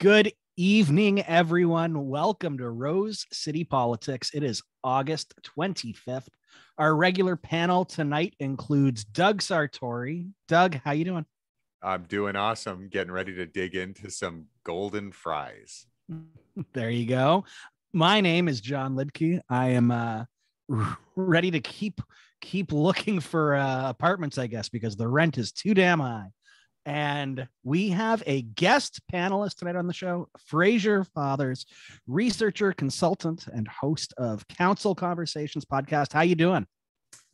Good evening, everyone. Welcome to Rose City Politics. It is August 25th. Our regular panel tonight includes Doug Sartori. Doug, how you doing? I'm doing awesome. Getting ready to dig into some golden fries. There you go. My name is John Lidke. I am ready to keep looking for apartments, I guess, because the rent is too damn high. And we have a guest panelist tonight on the show, Frazier Fathers, researcher, consultant, and host of Council Conversations podcast. How you doing?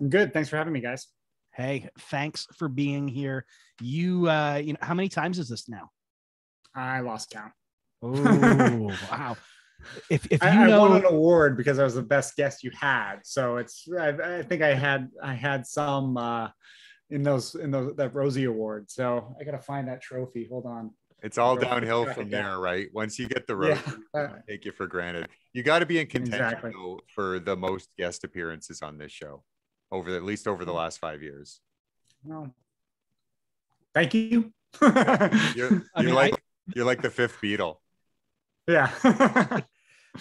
I'm good. Thanks for having me, guys. Hey, thanks for being here. You know, how many times is this now? I lost count. Oh, wow. If you I know, won an award because I was the best guest you had. So I think I had some in that Rosie Award. So I gotta find that trophy. Hold on. It's all downhill from there, right? Once you get the Rosie, take you for granted. You got to be in contention though, for the most guest appearances on this show at least over the last 5 years. Well, thank you. You're like the fifth Beatle. Yeah.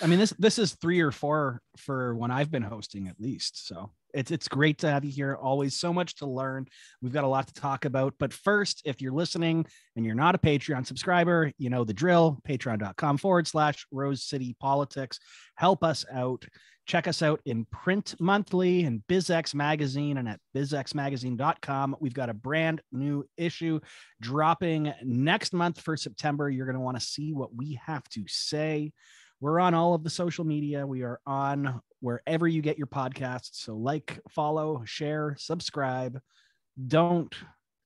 I mean, this is 3 or 4 for when I've been hosting at least. So it's great to have you here. Always so much to learn. We've got a lot to talk about. But first, if you're listening and you're not a Patreon subscriber, you know the drill. Patreon.com/Rose City Politics. Help us out. Check us out in print monthly and BizX Magazine and at bizxmagazine.com. We've got a brand new issue dropping next month for September. You're going to want to see what we have to say. We're on all of the social media. We are on wherever you get your podcasts. So like, follow, share, subscribe. Don't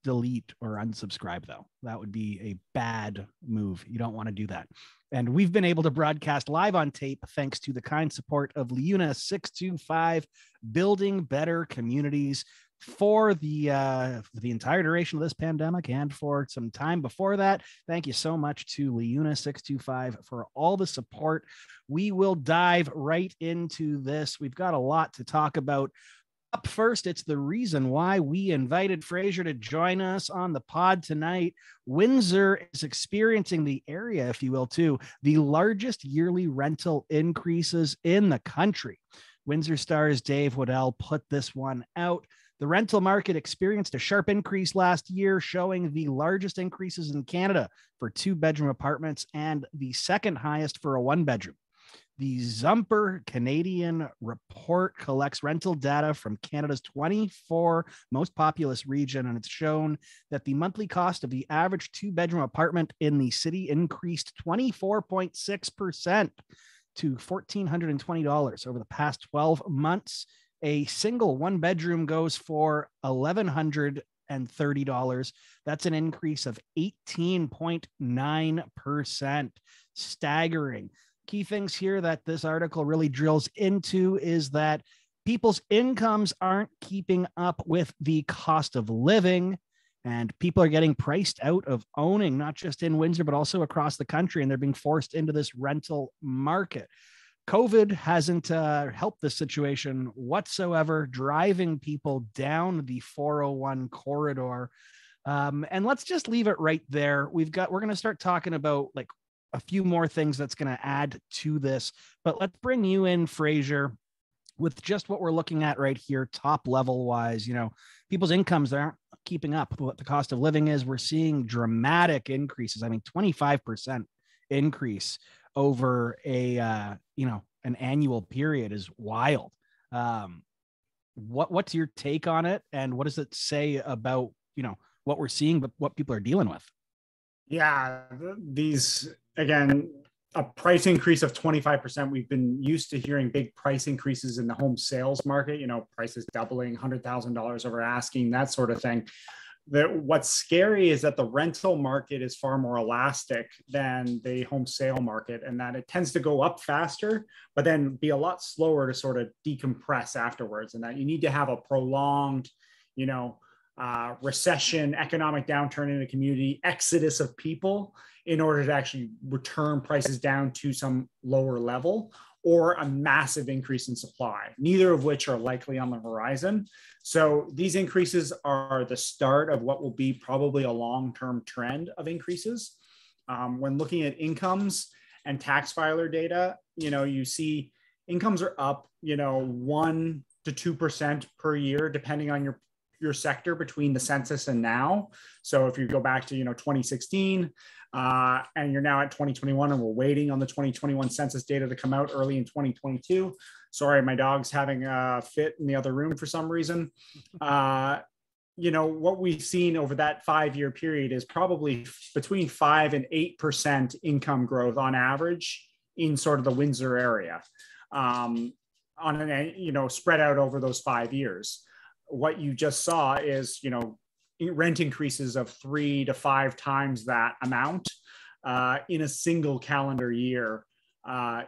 delete or unsubscribe, though. That would be a bad move. You don't want to do that. And we've been able to broadcast live on tape thanks to the kind support of LiUNA 625, building better communities for the entire duration of this pandemic and for some time before that. Thank you so much to LiUNA 625 for all the support. We will dive right into this. We've got a lot to talk about. Up first, it's the reason why we invited Frazier to join us on the pod tonight. Windsor is experiencing the area, if you will, too, the largest yearly rental increases in the country. Windsor Star's Dave Waddell put this one out. The rental market experienced a sharp increase last year, showing the largest increases in Canada for 2-bedroom apartments and the second highest for a 1-bedroom. The Zumper Canadian report collects rental data from Canada's 24 most populous region, and it's shown that the monthly cost of the average 2-bedroom apartment in the city increased 24.6% to $1,420 over the past 12 months. A single 1-bedroom goes for $1,130. That's an increase of 18.9%. Staggering. Key things here that this article really drills into is that people's incomes aren't keeping up with the cost of living, and people are getting priced out of owning, not just in Windsor, but also across the country, and they're being forced into this rental market. COVID hasn't helped this situation whatsoever, driving people down the 401 corridor. And let's just leave it right there. We're going to start talking about like a few more things that's going to add to this, but let's bring you in, Frazier, with just what we're looking at right here, top level wise. You know, people's incomes aren't keeping up with what the cost of living is. We're seeing dramatic increases. I mean, 25% increase over an annual period is wild. What's your take on it, and what does it say about, what we're seeing, but what people are dealing with? Yeah, again, a price increase of 25%. We've been used to hearing big price increases in the home sales market, prices doubling, $100,000 over asking, that sort of thing. What's scary is that the rental market is far more elastic than the home sale market, and that it tends to go up faster, but then be a lot slower to sort of decompress afterwards. And that you need to have a prolonged, recession, economic downturn in the community, exodus of people in order to actually return prices down to some lower level, or a massive increase in supply, neither of which are likely on the horizon. So these increases are the start of what will be probably a long-term trend of increases. When looking at incomes and tax filer data, you see incomes are up, 1 to 2% per year, depending on your sector between the census and now. So if you go back to 2016 and you're now at 2021 and we're waiting on the 2021 census data to come out early in 2022. Sorry, my dog's having a fit in the other room for some reason. What we've seen over that 5-year period is probably between 5 and 8% income growth on average in sort of the Windsor area, spread out over those 5 years. What you just saw is, rent increases of 3 to 5 times that amount in a single calendar year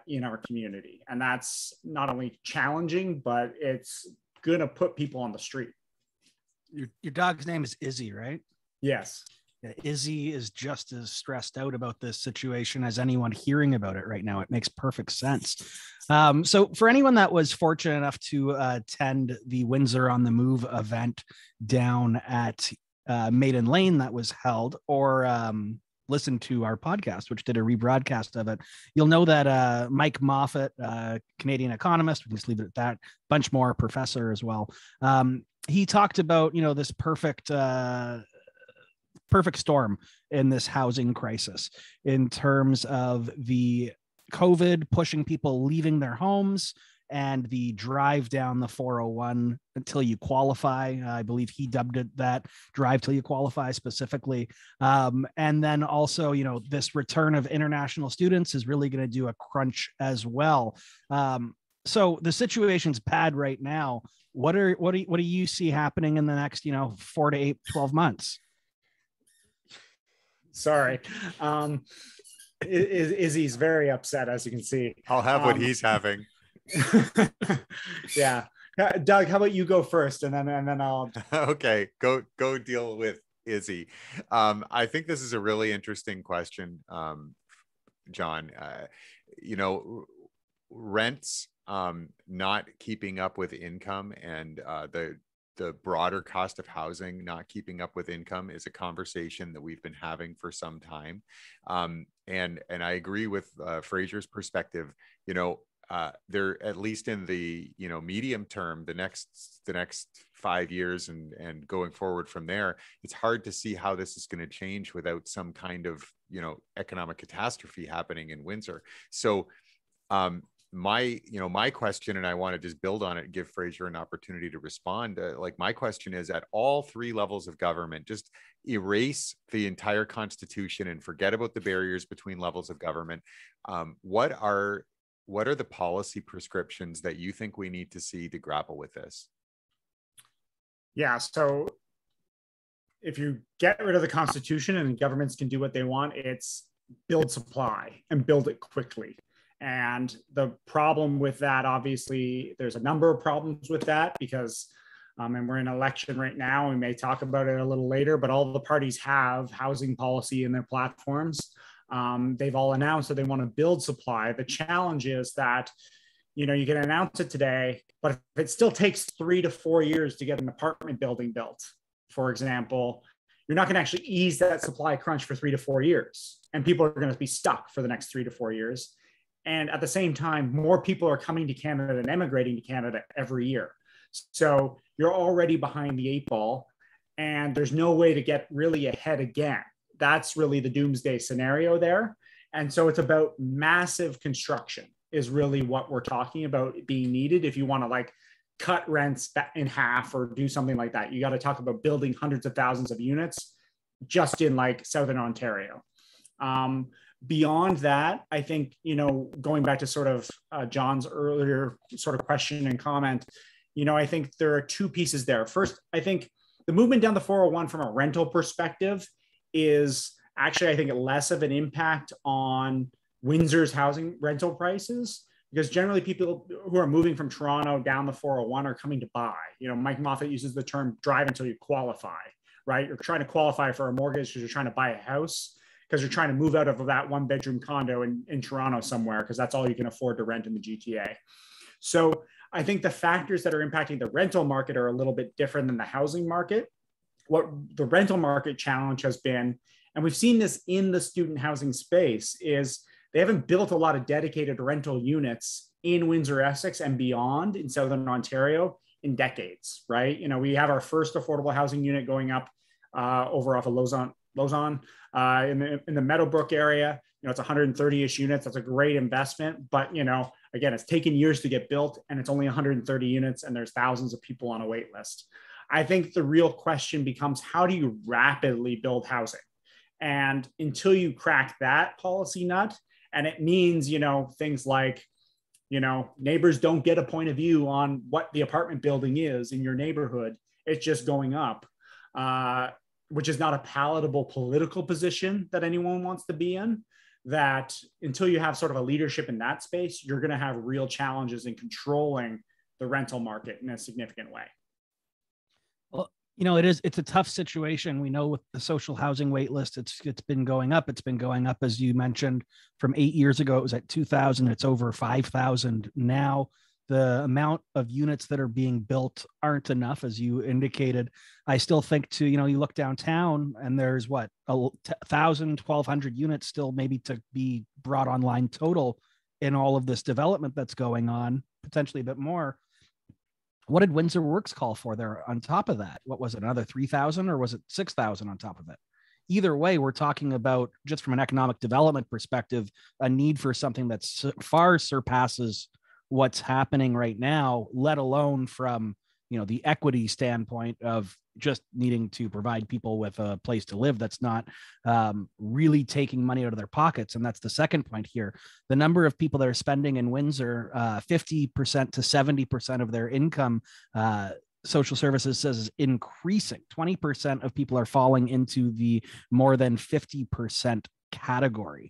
in our community. And that's not only challenging, but it's going to put people on the street. Your dog's name is Izzy, right? Yes. Yeah, Izzy is just as stressed out about this situation as anyone hearing about it right now. It makes perfect sense. So for anyone that was fortunate enough to attend the Windsor on the Move event down at Maiden Lane that was held, or listen to our podcast, which did a rebroadcast of it, you'll know that Mike Moffat, Canadian economist, we can just leave it at that, bunch more, professor as well. He talked about, this perfect storm in this housing crisis in terms of the COVID pushing people leaving their homes and the drive down the 401 until you qualify. I believe he dubbed it that, drive till you qualify specifically. And then also, this return of international students is really going to do a crunch as well. So the situation's bad right now. What do you see happening in the next, 4 to 8, 12 months? Sorry. Izzy's very upset, as you can see. I'll have what he's having. Yeah. Doug, how about you go first and then I'll. Okay, go deal with Izzy. I think this is a really interesting question, John. Rents not keeping up with income and the broader cost of housing not keeping up with income is a conversation that we've been having for some time. And I agree with Frazier's perspective. There, at least in the medium term, the next 5 years and going forward from there, it's hard to see how this is going to change without some kind of economic catastrophe happening in Windsor. So my question, and I want to just build on it and give Frazier an opportunity to respond. My question is, at all 3 levels of government, just erase the entire Constitution and forget about the barriers between levels of government. What are the policy prescriptions that you think we need to see to grapple with this? Yeah, so if you get rid of the Constitution and governments can do what they want, it's build supply and build it quickly. And the problem with that, obviously, there's a number of problems with that because, and we're in an election right now, we may talk about it a little later, but all the parties have housing policy in their platforms. They've all announced that they want to build supply. The challenge is that, you can announce it today, but if it still takes 3 to 4 years to get an apartment building built, for example, you're not going to actually ease that supply crunch for 3 to 4 years. And people are going to be stuck for the next 3 to 4 years. And at the same time, more people are coming to Canada and emigrating to Canada every year. So you're already behind the 8 ball and there's no way to get really ahead again. That's really the doomsday scenario there. And so it's about massive construction is really what we're talking about being needed. If you want to cut rents in half or do something like that, you got to talk about building hundreds of thousands of units just in Southern Ontario. Beyond that, I think, going back to sort of John's earlier sort of question and comment, I think there are 2 pieces there. First, I think the movement down the 401 from a rental perspective is actually, I think, less of an impact on Windsor's housing rental prices, because generally people who are moving from Toronto down the 401 are coming to buy. Mike Moffat uses the term drive until you qualify, right? You're trying to qualify for a mortgage because you're trying to buy a house, because you're trying to move out of that 1-bedroom condo in Toronto somewhere, because that's all you can afford to rent in the GTA. So I think the factors that are impacting the rental market are a little bit different than the housing market. What the rental market challenge has been, And we've seen this in the student housing space is they haven't built a lot of dedicated rental units in Windsor, Essex and beyond in Southern Ontario in decades, right? You know, we have our first affordable housing unit going up over off of Lausanne in the Meadowbrook area. You know, it's 130-ish units. That's a great investment. But, you know, again, it's taken years to get built and it's only 130 units and there's thousands of people on a wait list. I think the real question becomes, how do you rapidly build housing? And until you crack that policy nut, and it means, you know, things like, you know, neighbors don't get a point of view on what the apartment building is in your neighborhood. It's just going up, which is not a palatable political position that anyone wants to be in. That until you have sort of a leadership in that space, you're going to have real challenges in controlling the rental market in a significant way. Well, you know, it's a tough situation. We know with the social housing wait list, it's been going up. It's been going up, as you mentioned, from 8 years ago, it was at 2,000. It's over 5,000 now. The amount of units that are being built aren't enough, as you indicated. I still think you look downtown and there's 1,000, 1,200 units still maybe to be brought online total in all of this development that's going on, potentially a bit more. What did Windsor Works call for there on top of that? What was it, another 3,000 or was it 6,000 on top of it? Either way, we're talking about, just from an economic development perspective, a need for something that far surpasses what's happening right now, let alone from, you know, the equity standpoint of just needing to provide people with a place to live that's not really taking money out of their pockets. And that's the second point here. The number of people that are spending in Windsor, 50% to 70% of their income, social services says, is increasing. 20% of people are falling into the more than 50% category.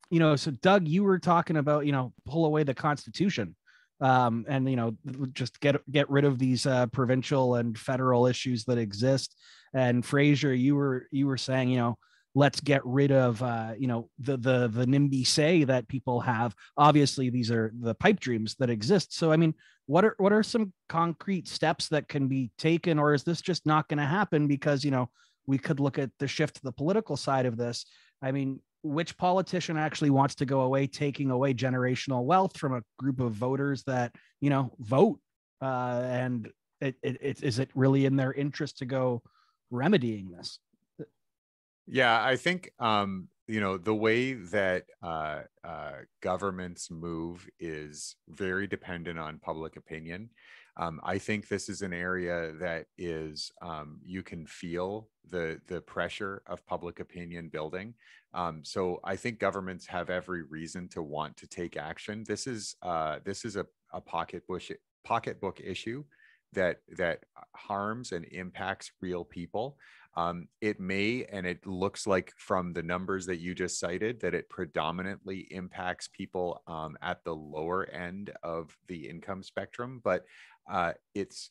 You know, so Doug, you were talking about, you know, pull away the Constitution, and, you know, just get rid of these provincial and federal issues that exist. And Frazier, you were saying, you know, let's get rid of, you know, the NIMBY say that people have. Obviously, these are the pipe dreams that exist. So, I mean, what are some concrete steps that can be taken, or is this just not going to happen? Because, you know, we could look at the shift to the political side of this. I mean, which politician actually wants to go away, taking away generational wealth from a group of voters that, you know, vote? And is it really in their interest to go remedying this? Yeah, I think, you know, the way that governments move is very dependent on public opinion. I think this is an area that is, you can feel the pressure of public opinion building. So I think governments have every reason to want to take action. This is a pocketbook issue that harms and impacts real people. It may, and it looks like from the numbers that you just cited, that it predominantly impacts people at the lower end of the income spectrum. But it's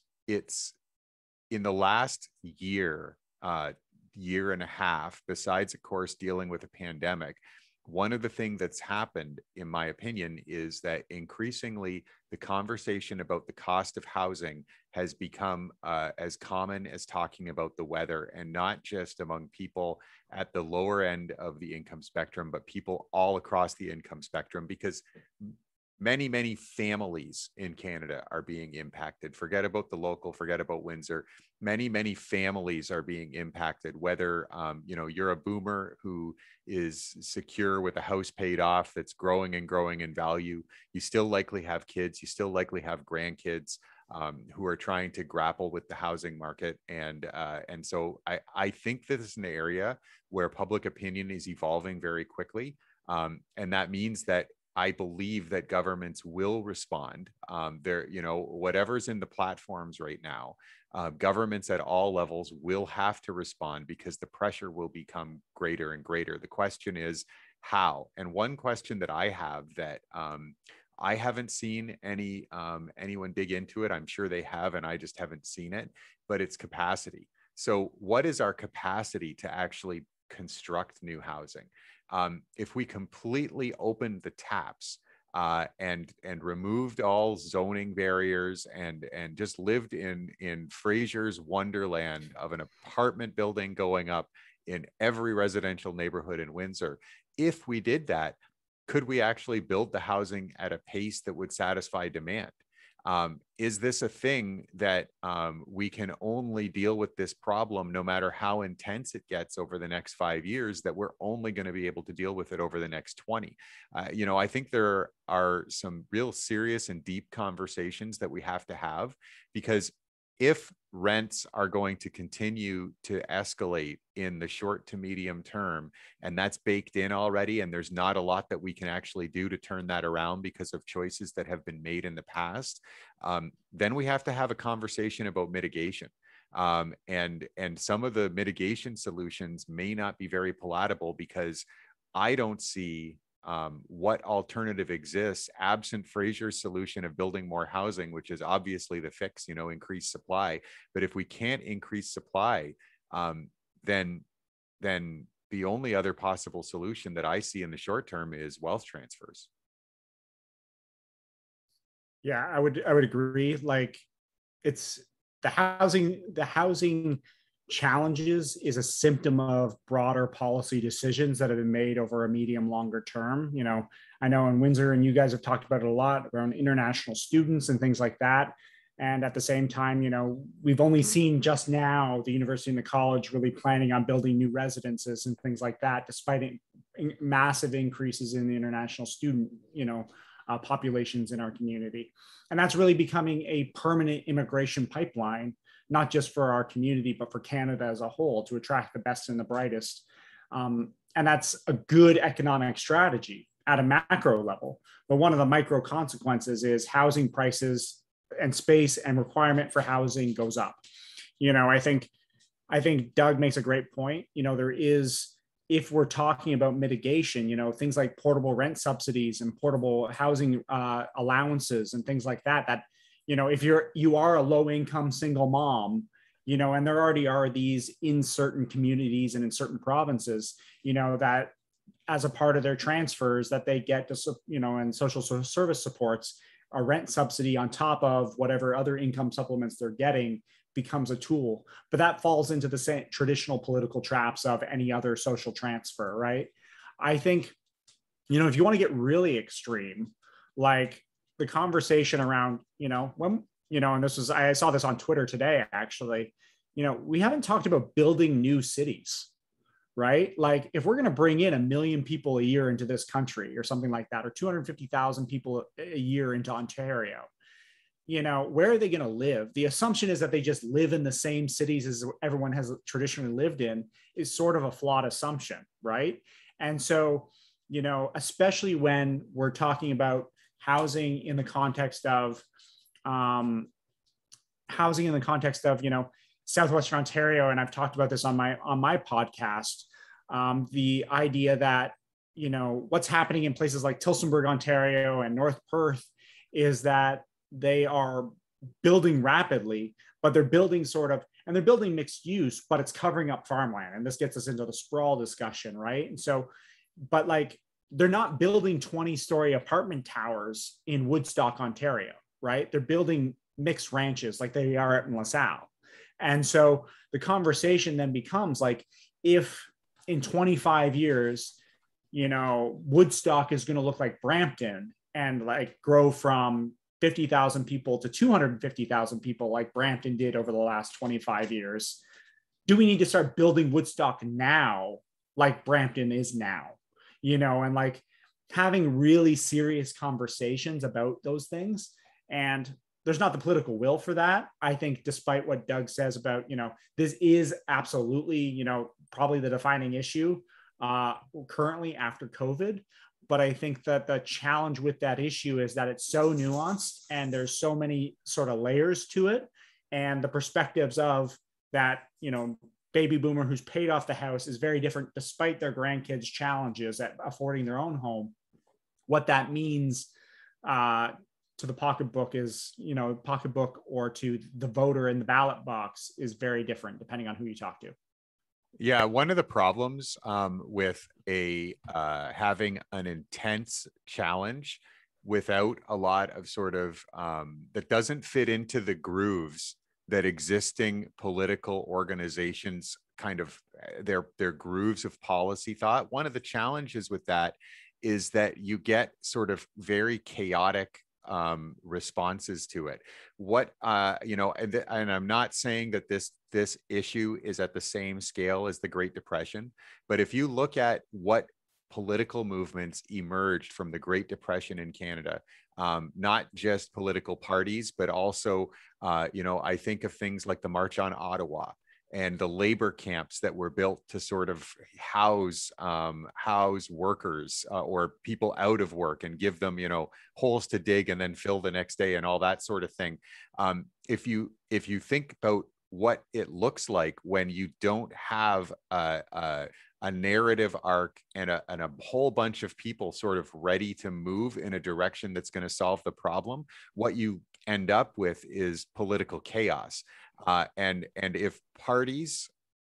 in the last year and a half, besides, of course, dealing with a pandemic, one of the things that's happened, in my opinion, is that increasingly the conversation about the cost of housing has become as common as talking about the weather, and not just among people at the lower end of the income spectrum, but people all across the income spectrum, because many families in Canada are being impacted. Forget about the local, forget about Windsor. Many families are being impacted, whether you know, you're a boomer who is secure with a house paid off that's growing and growing in value. You still likely have kids, you still likely have grandkids who are trying to grapple with the housing market. And so I think this is an area where public opinion is evolving very quickly. And that means that I believe that governments will respond. There, you know, whatever's in the platforms right now, governments at all levels will have to respond, because the pressure will become greater and greater. The question is how. And one question that I have that I haven't seen anyone dig into it. I'm sure they have, and I just haven't seen it, but it's capacity. So what is our capacity to actually construct new housing? If we completely opened the taps and removed all zoning barriers and just lived in Frazier's wonderland of an apartment building going up in every residential neighborhood in Windsor. If we did that, could we actually build the housing at a pace that would satisfy demand? Is this a thing that we can only deal with this problem no matter how intense it gets over the next 5 years, that we're only going to be able to deal with it over the next 20? I think there are some real serious and deep conversations that we have to have, because if rents are going to continue to escalate in the short to medium term, and that's baked in already, and there's not a lot that we can actually do to turn that around because of choices that have been made in the past, then we have to have a conversation about mitigation. And some of the mitigation solutions may not be very palatable, because I don't see what alternative exists absent Frazier's solution of building more housing, which is obviously the fix, increase supply. But if we can't increase supply, then the only other possible solution that I see in the short term is wealth transfers. Yeah, I would agree. Like, it's the housing challenges is a symptom of broader policy decisions that have been made over a medium longer term. I know in Windsor, and you guys have talked about it a lot, around international students and things like that. And at the same time, we've only seen just now the university and the college really planning on building new residences and things like that, despite massive increases in the international student, populations in our community. And that's really becoming a permanent immigration pipeline, not just for our community, but for Canada as a whole, to attract the best and the brightest. And that's a good economic strategy at a macro level. But one of the micro consequences is housing prices and space and requirement for housing goes up. I think Doug makes a great point. There is, if we're talking about mitigation, things like portable rent subsidies and portable housing allowances and things like that, if you are a low income single mom, and there already are these in certain communities and in certain provinces, that as a part of their transfers that they get to, and social service supports, a rent subsidy on top of whatever other income supplements they're getting becomes a tool. But that falls into the same traditional political traps of any other social transfer, right? I think, if you want to get really extreme, like the conversation around, when, and I saw this on Twitter today, actually, we haven't talked about building new cities, right? Like, if we're going to bring in 1 million people a year into this country or something like that, or 250,000 people a year into Ontario, where are they going to live? The assumption is that they just live in the same cities as everyone has traditionally lived in is sort of a flawed assumption, right? And so, especially when we're talking about housing in the context of, Southwestern Ontario, and I've talked about this on my podcast, the idea that, what's happening in places like Tillsonburg, Ontario, and North Perth is that they are building rapidly, but they're building they're building mixed use, but it's covering up farmland. And this gets us into the sprawl discussion, right? And so, but like, they're not building 20-story apartment towers in Woodstock, Ontario, right? They're building mixed ranches like they are in LaSalle. And so the conversation then becomes like, if in 25 years, Woodstock is going to look like Brampton and like grow from 50,000 people to 250,000 people like Brampton did over the last 25 years, do we need to start building Woodstock now like Brampton is now? And like having really serious conversations about those things. And there's not the political will for that. I think, despite what Doug says about, this is absolutely, probably the defining issue currently after COVID. But I think that the challenge with that issue is that it's so nuanced and there's so many sort of layers to it. And the perspectives of that, baby boomer who's paid off the house is very different, despite their grandkids' challenges at affording their own home. What that means to the pocketbook is, pocketbook, or to the voter in the ballot box is very different depending on who you talk to. Yeah, one of the problems with having an intense challenge without a lot of sort of that doesn't fit into the grooves that existing political organizations kind of their grooves of policy thought. One of the challenges with that is that you get sort of very chaotic responses to it. What and I'm not saying that this issue is at the same scale as the Great Depression, but if you look at what political movements emerged from the Great Depression in Canada, not just political parties, but also, I think of things like the March on Ottawa and the labor camps that were built to sort of house workers or people out of work and give them, holes to dig and then fill the next day and all that sort of thing. If you think about what it looks like when you don't have a narrative arc and a whole bunch of people sort of ready to move in a direction that's going to solve the problem, what you end up with is political chaos. And if parties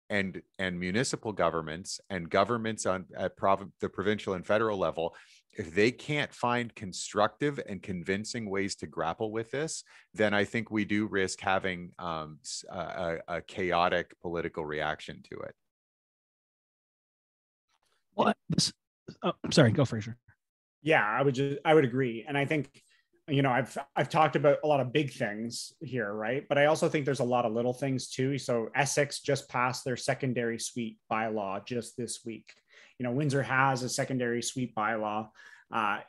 and municipal governments and governments at the provincial and federal level, if they can't find constructive and convincing ways to grapple with this, then I think we do risk having a chaotic political reaction to it. Well, I'm sorry, go Frazier. Yeah, I would agree. And I think, I've talked about a lot of big things here, right? But I also think there's a lot of little things too. So Essex just passed their secondary suite bylaw just this week. Windsor has a secondary suite bylaw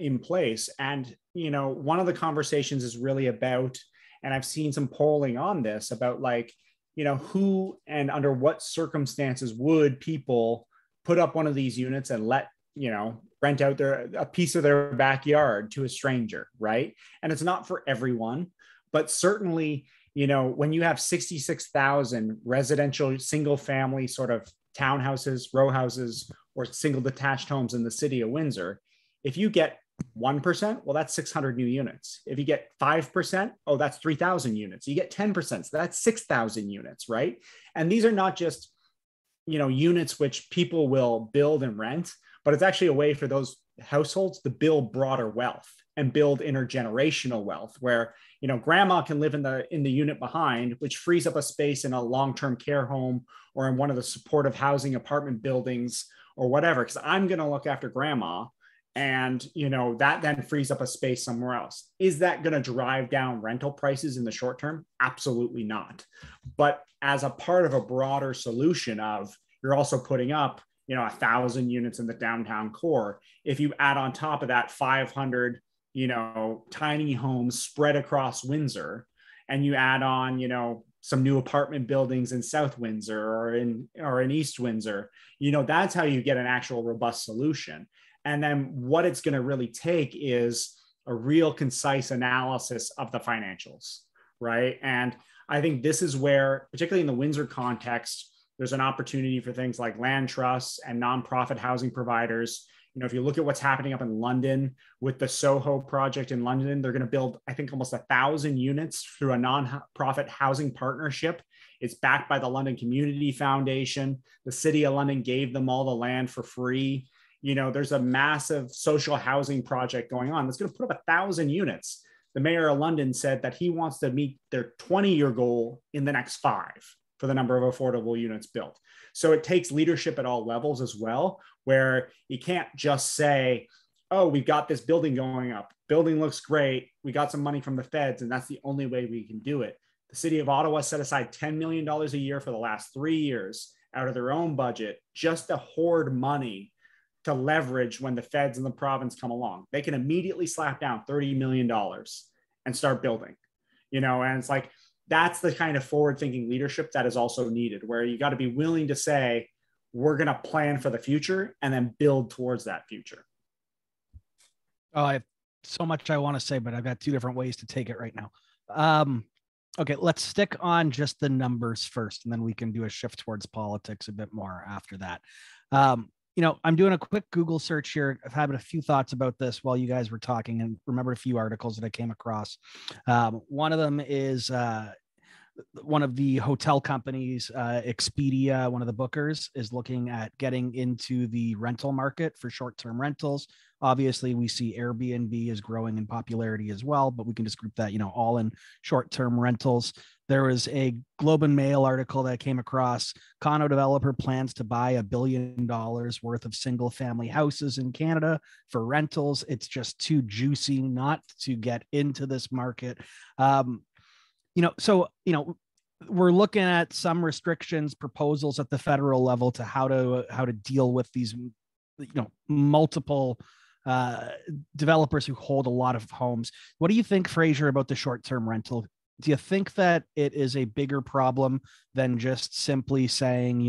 in place. And, one of the conversations is really about, and I've seen some polling on this about who and under what circumstances would people put up one of these units and let, rent out a piece of their backyard to a stranger, right? And it's not for everyone, but certainly, when you have 66,000 residential single family sort of townhouses, row houses, or single detached homes in the city of Windsor, if you get 1%, well, that's 600 new units. If you get 5%, oh, that's 3,000 units. You get 10%, so that's 6,000 units, right? And these are not just, units which people will build and rent, but it's actually a way for those households to build broader wealth and build intergenerational wealth where, grandma can live in the unit behind, which frees up a space in a long-term care home or in one of the supportive housing apartment buildings or whatever, because I'm going to look after grandma. And, that then frees up a space somewhere else. Is that going to drive down rental prices in the short term? Absolutely not. But as a part of a broader solution of, you're also putting up, 1,000 units in the downtown core. If you add on top of that 500, tiny homes spread across Windsor, and you add on, some new apartment buildings in South Windsor or in East Windsor, that's how you get an actual robust solution. And then what it's going to really take is a real concise analysis of the financials, right? And I think this is where, particularly in the Windsor context, there's an opportunity for things like land trusts and nonprofit housing providers. If you look at what's happening up in London with the Soho project in London, they're going to build, I think, almost 1,000 units through a nonprofit housing partnership. It's backed by the London Community Foundation. The City of London gave them all the land for free. There's a massive social housing project going on that's going to put up 1,000 units. The mayor of London said that he wants to meet their 20-year goal in the next 5 for the number of affordable units built. So it takes leadership at all levels as well, where you can't just say, oh, we've got this building going up. Building looks great. We got some money from the feds, and that's the only way we can do it. The city of Ottawa set aside $10 million a year for the last 3 years out of their own budget just to hoard money to leverage when the feds and the province come along. They can immediately slap down $30 million and start building, and it's like, that's the kind of forward-thinking leadership that is also needed, where you got to be willing to say, we're going to plan for the future and then build towards that future. Oh, I have so much I want to say, but I've got 2 different ways to take it right now. Okay, let's stick on just the numbers first, and then we can do a shift towards politics a bit more after that. I'm doing a quick Google search here. I've had a few thoughts about this while you guys were talking and remembered a few articles that I came across. One of them is one of the hotel companies, Expedia, one of the bookers, is looking at getting into the rental market for short-term rentals. Obviously, we see Airbnb is growing in popularity as well, but we can just group that, all in short-term rentals. There was a Globe and Mail article that came across. Condo developer plans to buy $1 billion worth of single-family houses in Canada for rentals. It's just too juicy not to get into this market. We're looking at some restrictions, proposals at the federal level to how to deal with these, multiple developers who hold a lot of homes. What do you think, Frazier, about the short-term rental? Do you think that it is a bigger problem than just simply saying,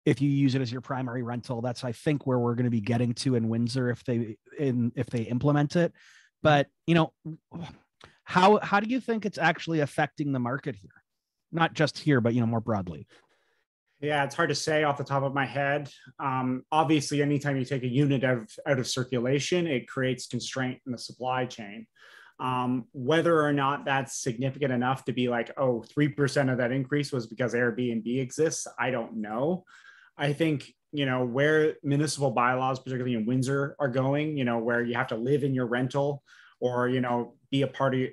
if you use it as your primary rental? That's, I think, where we're going to be getting to in Windsor if they implement it. But, how do you think it's actually affecting the market here? Not just here, but, more broadly. Yeah, it's hard to say off the top of my head. Obviously, anytime you take a unit out of circulation, it creates constraint in the supply chain. Whether or not that's significant enough to be like, 3% of that increase was because Airbnb exists, I don't know. I think, where municipal bylaws, particularly in Windsor, are going, where you have to live in your rental or, be a part of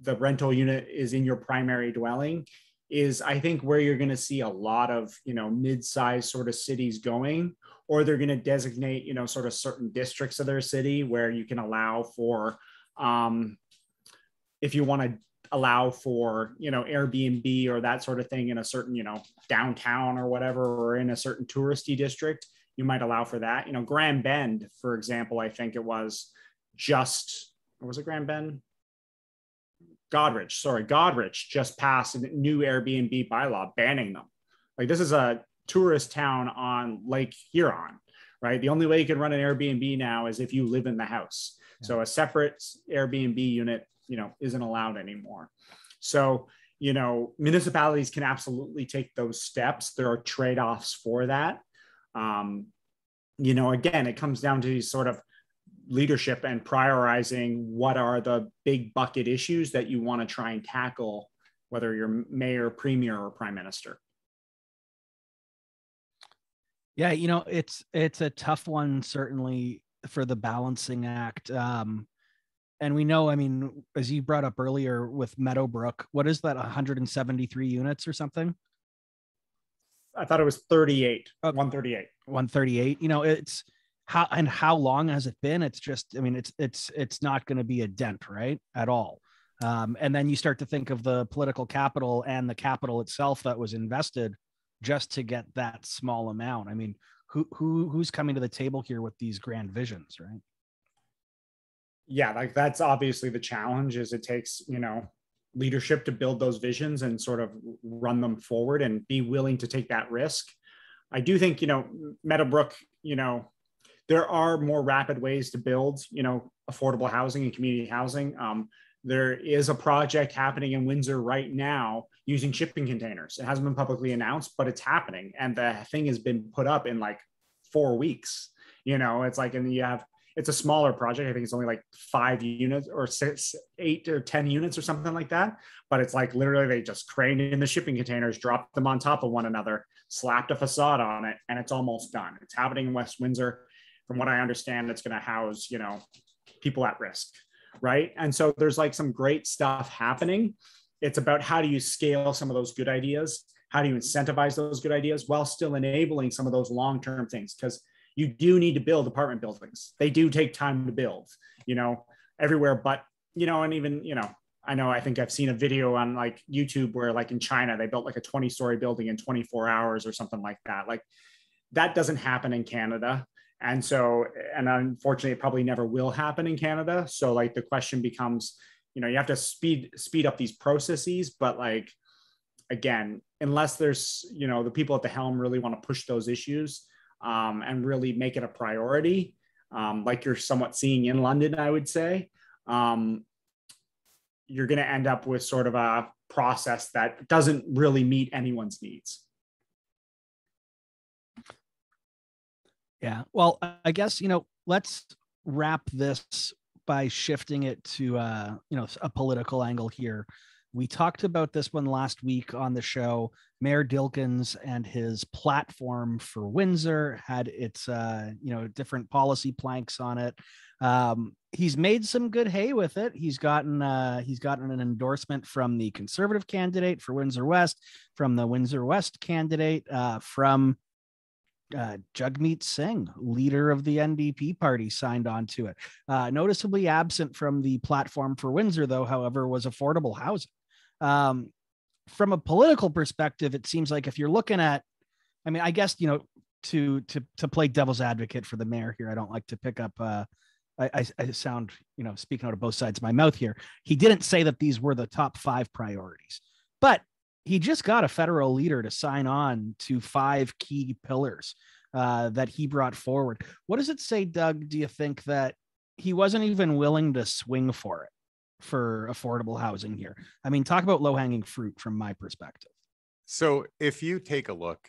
the rental unit is in your primary dwelling, is I think where you're going to see a lot of, mid-sized sort of cities going, or they're going to designate, sort of certain districts of their city where you can allow for, if you want to allow for, Airbnb or that sort of thing in a certain, downtown or whatever, or in a certain touristy district, you might allow for that. Grand Bend, for example, I think it was it Grand Bend? Godrich just passed a new Airbnb bylaw banning them. Like, this is a tourist town on Lake Huron, right? The only way you can run an Airbnb now is if you live in the house. Yeah. So a separate Airbnb unit, isn't allowed anymore. So, municipalities can absolutely take those steps. There are trade-offs for that. Again, it comes down to sort of leadership and prioritizing what are the big bucket issues that you want to try and tackle, whether you're mayor, premier, or prime minister. Yeah, it's a tough one, certainly, for the balancing act. And we know, as you brought up earlier with Meadowbrook, what is that, 173 units or something? I thought it was 38, 138. 138. It's how long has it been? It's just, it's not going to be a dent, right, at all. And then you start to think of the political capital and the capital itself that was invested just to get that small amount. Who's coming to the table here with these grand visions, right? Yeah, like that's obviously the challenge. Is it takes leadership to build those visions and sort of run them forward and be willing to take that risk. I do think Meadowbrook, there are more rapid ways to build, affordable housing and community housing. There is a project happening in Windsor right now using shipping containers. It hasn't been publicly announced, but it's happening. And the thing has been put up in like 4 weeks. It's like, and it's a smaller project. I think it's only like 5 units or 6, 8 or 10 units or something like that. But it's like literally they just craned in the shipping containers, dropped them on top of one another, slapped a facade on it, and it's almost done. It's happening in West Windsor. From what I understand, it's going to house, people at risk, right? And so there's like some great stuff happening. It's about how do you scale some of those good ideas? How do you incentivize those good ideas while still enabling some of those long-term things? Because you do need to build apartment buildings. They do take time to build, everywhere. But, and even, I think I've seen a video on like YouTube where like in China, they built like a 20-story building in 24 hours or something like that. Like that doesn't happen in Canada. And so, and unfortunately, it probably never will happen in Canada. So like the question becomes, you have to speed up these processes. But like, again, unless there's, the people at the helm really want to push those issues and really make it a priority, like you're somewhat seeing in London, I would say, you're going to end up with sort of a process that doesn't really meet anyone's needs. Yeah. Well, I guess, let's wrap this by shifting it to, a political angle here. We talked about this one last week on the show. Mayor Dilkens and his platform for Windsor had its, different policy planks on it. He's made some good hay with it. He's gotten an endorsement from the Conservative candidate for Windsor West, from the Windsor West candidate, from Jagmeet Singh, leader of the NDP party, signed on to it. Noticeably absent from the platform for Windsor, though, however, was affordable housing. From a political perspective, it seems like if you're looking at, I mean, I guess, to play devil's advocate for the mayor here, I don't like to pick up, I sound, speaking out of both sides of my mouth here. He didn't say that these were the top 5 priorities, but he just got a federal leader to sign on to 5 key pillars that he brought forward. What does it say, Doug? Do you think that he wasn't even willing to swing for it, for affordable housing here? I mean, talk about low-hanging fruit from my perspective. So if you take a look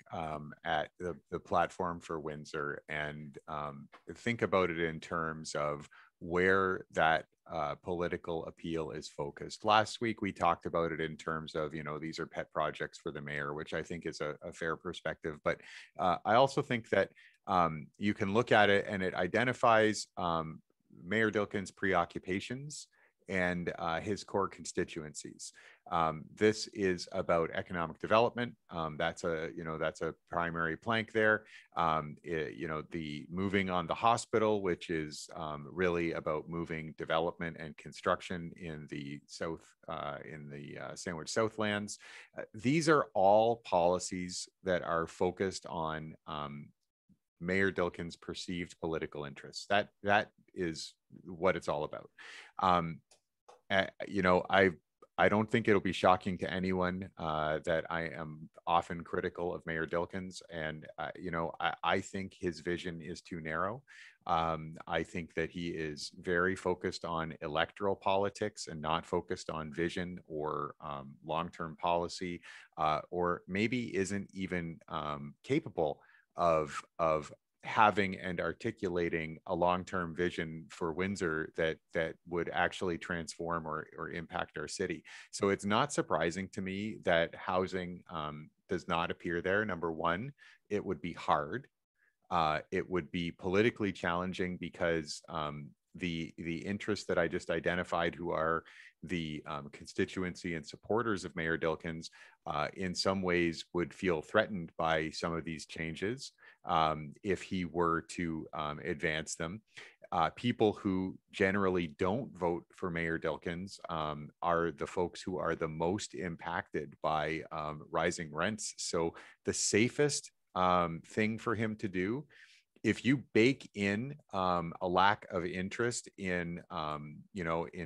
at the platform for Windsor and think about it in terms of where that political appeal is focused. Last week, we talked about it in terms of, these are pet projects for the mayor, which I think is a fair perspective. But I also think that you can look at it and it identifies Mayor Dilkens' preoccupations and his core constituencies. This is about economic development. That's a primary plank there. The moving on the hospital, which is really about moving development and construction in the south, in the Sandwich Southlands. These are all policies that are focused on Mayor Dilkens' perceived political interests. That is what it's all about. I don't think it'll be shocking to anyone that I am often critical of Mayor Dilkens, and I think his vision is too narrow. I think that he is very focused on electoral politics and not focused on vision or long-term policy, or maybe isn't even capable of having and articulating a long-term vision for Windsor that would actually transform or impact our city. So it's not surprising to me that housing does not appear there. Number one, it would be hard. It would be politically challenging because the interests that I just identified, who are the constituency and supporters of Mayor Dilkens, in some ways would feel threatened by some of these changes if he were to advance them. People who generally don't vote for Mayor Dilkens are the folks who are the most impacted by rising rents. So the safest thing for him to do, if you bake in a lack of interest in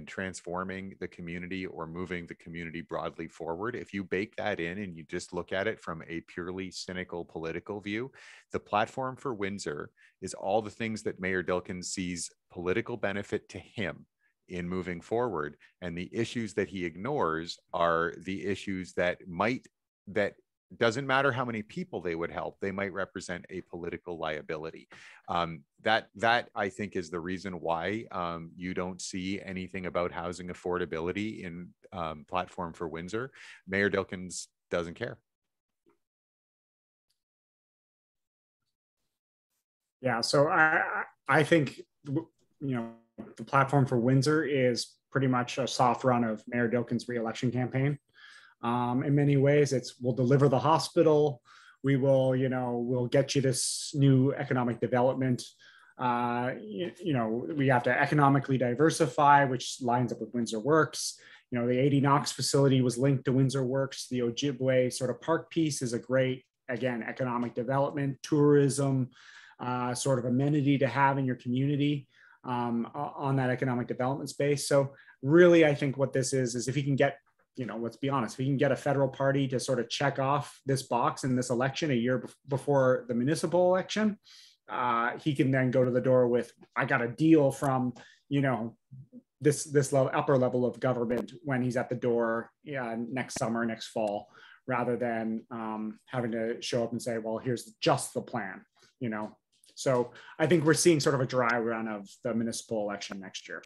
transforming the community or moving the community broadly forward, if you bake that in and you just look at it from a purely cynical political view, the platform for Windsor is all the things that Mayor Dilkens sees political benefit to him in moving forward, and the issues that he ignores are the issues that doesn't matter how many people they would help, they might represent a political liability. That I think is the reason why you don't see anything about housing affordability in platform for Windsor. Mayor Dilkens doesn't care. Yeah, so I think the platform for Windsor is pretty much a soft run of Mayor Dilkens' re-election campaign. In many ways, we'll deliver the hospital. We will, we'll get you this new economic development. We have to economically diversify, which lines up with Windsor Works. The 80 Knox facility was linked to Windsor Works. The Ojibwe sort of park piece is a great, again, economic development, tourism, sort of amenity to have in your community on that economic development space. So really, I think what this is if he can get, let's be honest, if we can get a federal party to sort of check off this box in this election a year before the municipal election, he can then go to the door with, I got a deal from, this upper level of government when he's at the door next summer, next fall, rather than having to show up and say, well, here's just the plan, So I think we're seeing sort of a dry run of the municipal election next year.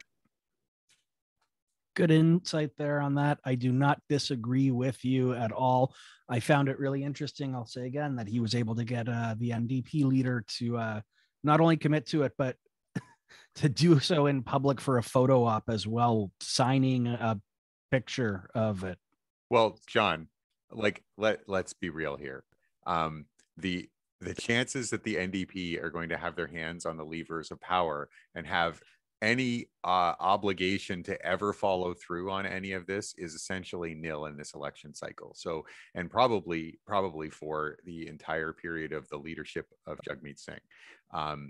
Good insight there on that. I do not disagree with you at all. I found it really interesting. I'll say again that he was able to get the NDP leader to not only commit to it, but to do so in public for a photo op as well, signing a picture of it. Well, John, like let's be real here. The chances that the NDP are going to have their hands on the levers of power and have any obligation to ever follow through on any of this is essentially nil in this election cycle. So, and probably for the entire period of the leadership of Jagmeet Singh.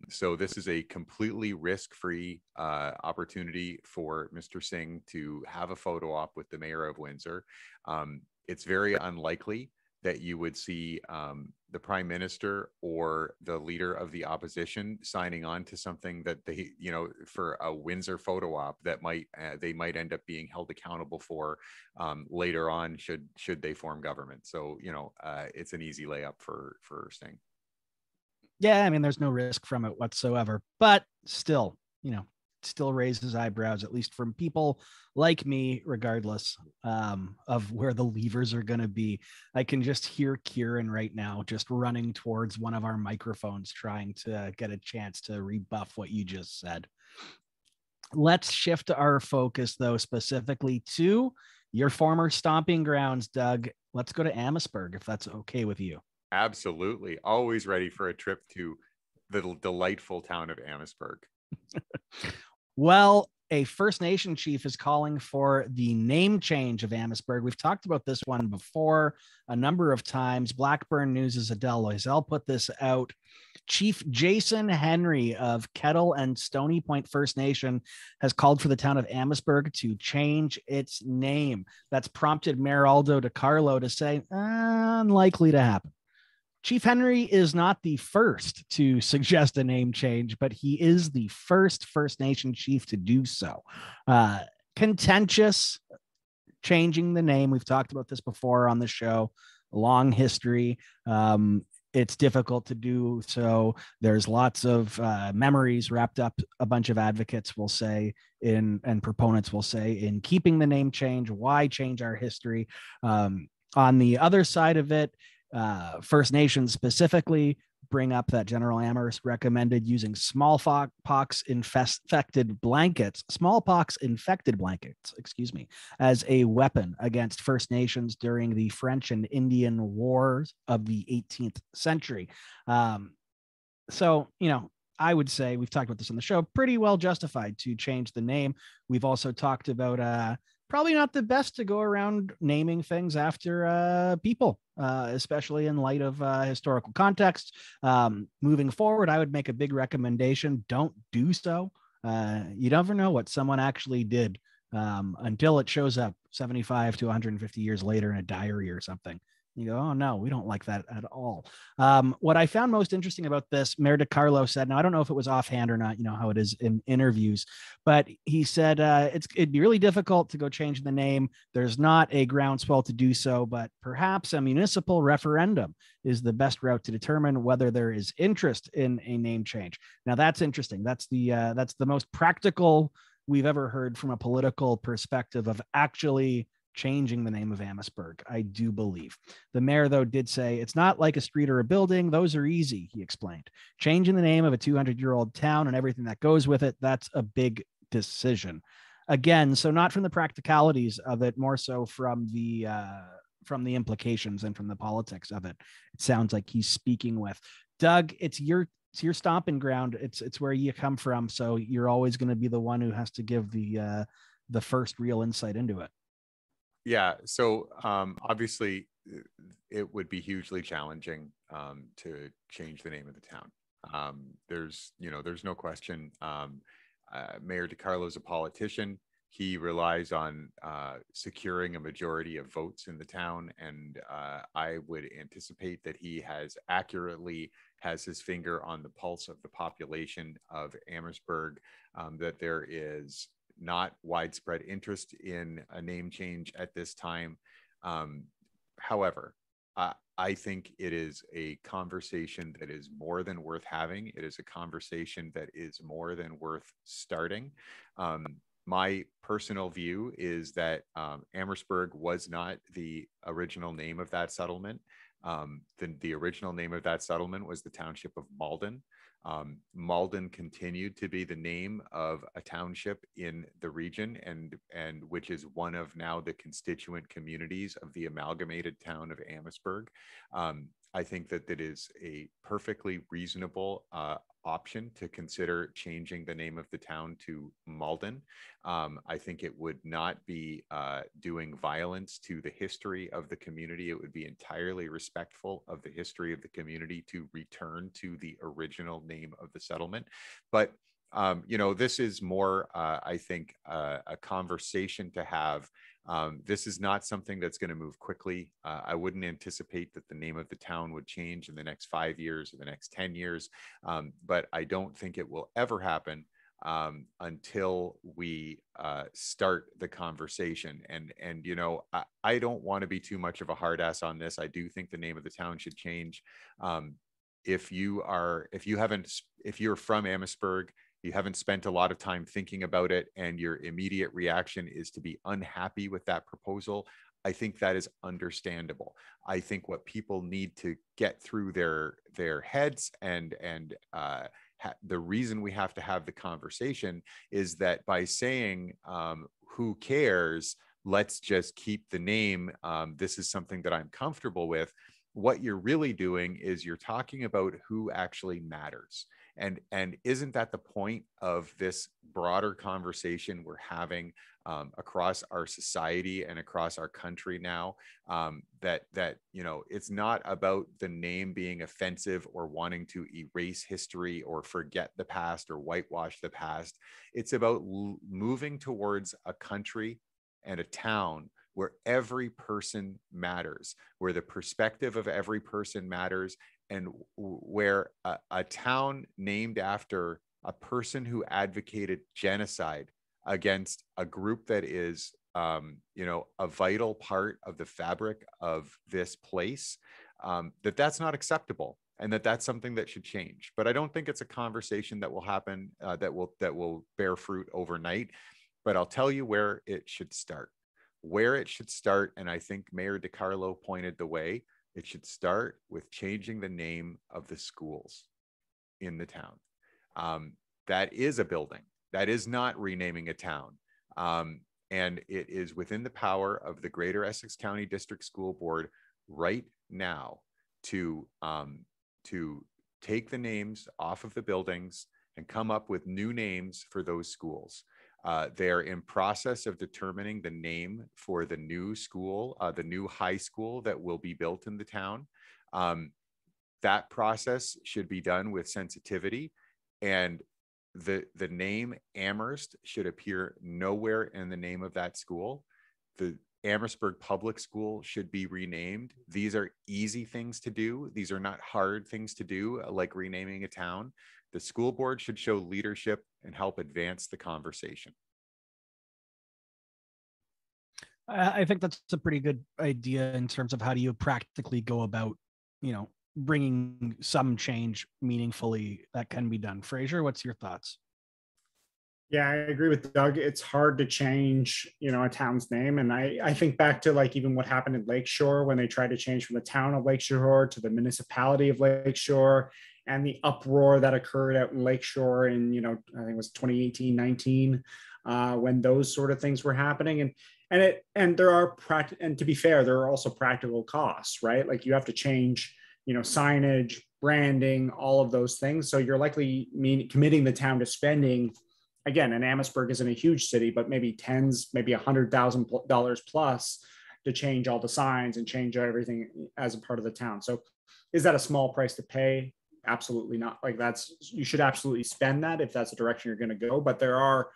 So this is a completely risk-free opportunity for Mr. Singh to have a photo op with the mayor of Windsor. It's very unlikely that you would see the prime minister or the leader of the opposition signing on to something that they, for a Windsor photo op that they might end up being held accountable for later on should they form government. So, it's an easy layup for Singh. Yeah, I mean, there's no risk from it whatsoever, but still, still raises eyebrows, at least from people like me, regardless of where the levers are going to be. I can just hear Kieran right now just running towards one of our microphones, trying to get a chance to rebuff what you just said. Let's shift our focus, though, specifically to your former stomping grounds, Doug. Let's go to Amherstburg, if that's okay with you. Absolutely. Always ready for a trip to the delightful town of Amherstburg. Well, a First Nation chief is calling for the name change of Amherstburg. We've talked about this one before a number of times. Blackburn News' Adele Loisel put this out. Chief Jason Henry of Kettle and Stony Point First Nation has called for the town of Amherstburg to change its name. That's prompted Mayor Aldo DiCarlo to say, unlikely to happen. Chief Henry is not the first to suggest a name change, but he is the first First Nation chief to do so. Contentious, changing the name. We've talked about this before on the show. Long history. It's difficult to do so. There's lots of memories wrapped up, a bunch of advocates will say and proponents will say, in keeping the name change. Why change our history? On the other side of it, First Nations specifically bring up that General Amherst recommended using smallpox infected blankets, as a weapon against First Nations during the French and Indian Wars of the 18th century. So, I would say, we've talked about this on the show, pretty well justified to change the name. We've also talked about probably not the best to go around naming things after people, especially in light of historical context. Moving forward, I would make a big recommendation. Don't do so. You never know what someone actually did until it shows up 75 to 150 years later in a diary or something. You go, oh no, we don't like that at all. What I found most interesting about this, Mayor DiCarlo said, now I don't know if it was offhand or not, how it is in interviews, but he said it'd be really difficult to go change the name. There's not a groundswell to do so, but perhaps a municipal referendum is the best route to determine whether there is interest in a name change. Now that's interesting. That's the most practical we've ever heard from a political perspective of actually changing the name of Amherstburg, I do believe. The mayor, though, did say it's not like a street or a building. Those are easy, he explained. Changing the name of a 200-year-old town and everything that goes with it, that's a big decision. Again, so not from the practicalities of it, more so from the implications and from the politics of it. It sounds like he's speaking with. Doug, it's your stomping ground. It's where you come from. So you're always going to be the one who has to give the first real insight into it. Yeah. So obviously it would be hugely challenging to change the name of the town. There's no question. Mayor DiCarlo is a politician. He relies on securing a majority of votes in the town. And I would anticipate that he accurately has his finger on the pulse of the population of Amherstburg, that there is not widespread interest in a name change at this time. However, I think it is a conversation that is more than worth having. It is a conversation that is more than worth starting. My personal view is that Amherstburg was not the original name of that settlement. The original name of that settlement was the township of Malden. Malden continued to be the name of a township in the region, and which is one of now the constituent communities of the amalgamated town of Amherstburg. I think that that is a perfectly reasonable option to consider changing the name of the town to Malden. I think it would not be doing violence to the history of the community. It would be entirely respectful of the history of the community to return to the original name of the settlement. But this is more, I think, a conversation to have. This is not something that's going to move quickly. I wouldn't anticipate that the name of the town would change in the next 5 years or the next 10 years. But I don't think it will ever happen until we start the conversation. And I don't want to be too much of a hard ass on this. I do think the name of the town should change. If you're from Amherstburg, you haven't spent a lot of time thinking about it, and your immediate reaction is to be unhappy with that proposal, I think that is understandable. I think what people need to get through their heads and the reason we have to have the conversation is that by saying, who cares, let's just keep the name, this is something that I'm comfortable with, what you're really doing is you're talking about who actually matters. And isn't that the point of this broader conversation we're having across our society and across our country now? That it's not about the name being offensive or wanting to erase history or forget the past or whitewash the past. It's about moving towards a country and a town where every person matters, where the perspective of every person matters, and where a town named after a person who advocated genocide against a group that is, a vital part of the fabric of this place, that's not acceptable, and that's something that should change. But I don't think it's a conversation that will happen, that will bear fruit overnight. But I'll tell you where it should start. And I think Mayor DiCarlo pointed the way. It should start with changing the name of the schools in the town. That is a building. That is not renaming a town. And it is within the power of the Greater Essex County District School Board right now to take the names off of the buildings and come up with new names for those schools. They're in process of determining the name for the new school, the new high school that will be built in the town. That process should be done with sensitivity, and the name Amherst should appear nowhere in the name of that school. The Amherstburg Public School should be renamed. These are easy things to do. These are not hard things to do, like renaming a town. The school board should show leadership and help advance the conversation. I think that's a pretty good idea in terms of how do you practically go about, bringing some change meaningfully that can be done. Frazier, what's your thoughts? Yeah, I agree with Doug. It's hard to change, a town's name. And I think back to like even what happened in Lakeshore when they tried to change from the town of Lakeshore to the municipality of Lakeshore, and the uproar that occurred at Lakeshore in, I think it was 2018, 19, when those sort of things were happening. And there are and to be fair, there are also practical costs, right? Like you have to change, signage, branding, all of those things. So you're likely committing the town to spending, again, and Amherstburg isn't a huge city, but maybe maybe $100,000 plus to change all the signs and change everything as a part of the town. So is that a small price to pay? Absolutely not. Like you should absolutely spend that if that's the direction you're going to go. But there are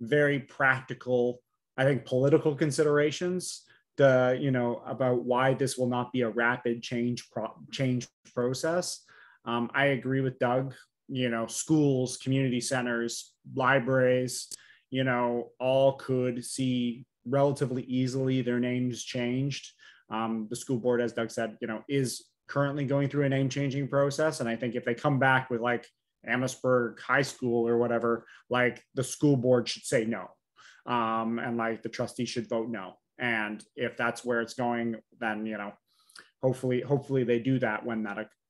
very practical, I think, political considerations about why this will not be a rapid change process. I agree with Doug. Schools, community centers, libraries, all could see relatively easily their names changed. The school board, as Doug said, is currently going through a name changing process. And I think if they come back with like Amherstburg High School or whatever, like the school board should say no. and like the trustees should vote no. And if that's where it's going, then, you know, hopefully they do that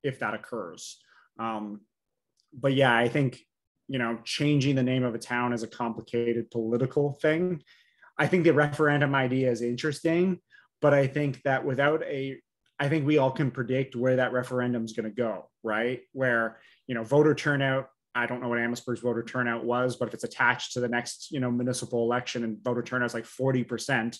if that occurs. But yeah, I think, you know, changing the name of a town is a complicated political thing. I think the referendum idea is interesting, but I think that I think we all can predict where that referendum is going to go, right? Where, you know, voter turnout, I don't know what Amherstburg's voter turnout was, but if it's attached to the next, you know, municipal election and voter turnout is like 40%,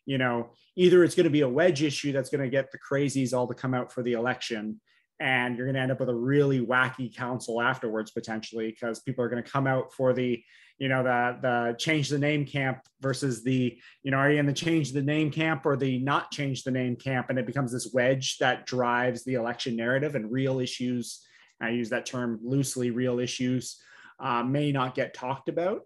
you know, either it's going to be a wedge issue that's going to get the crazies all to come out for the election, and you're going to end up with a really wacky council afterwards, potentially, because people are going to come out for the, you know, the change the name camp versus the, you know, are you in the change the name camp or the not change the name camp? And it becomes this wedge that drives the election narrative, and real issues, I use that term loosely, real issues may not get talked about.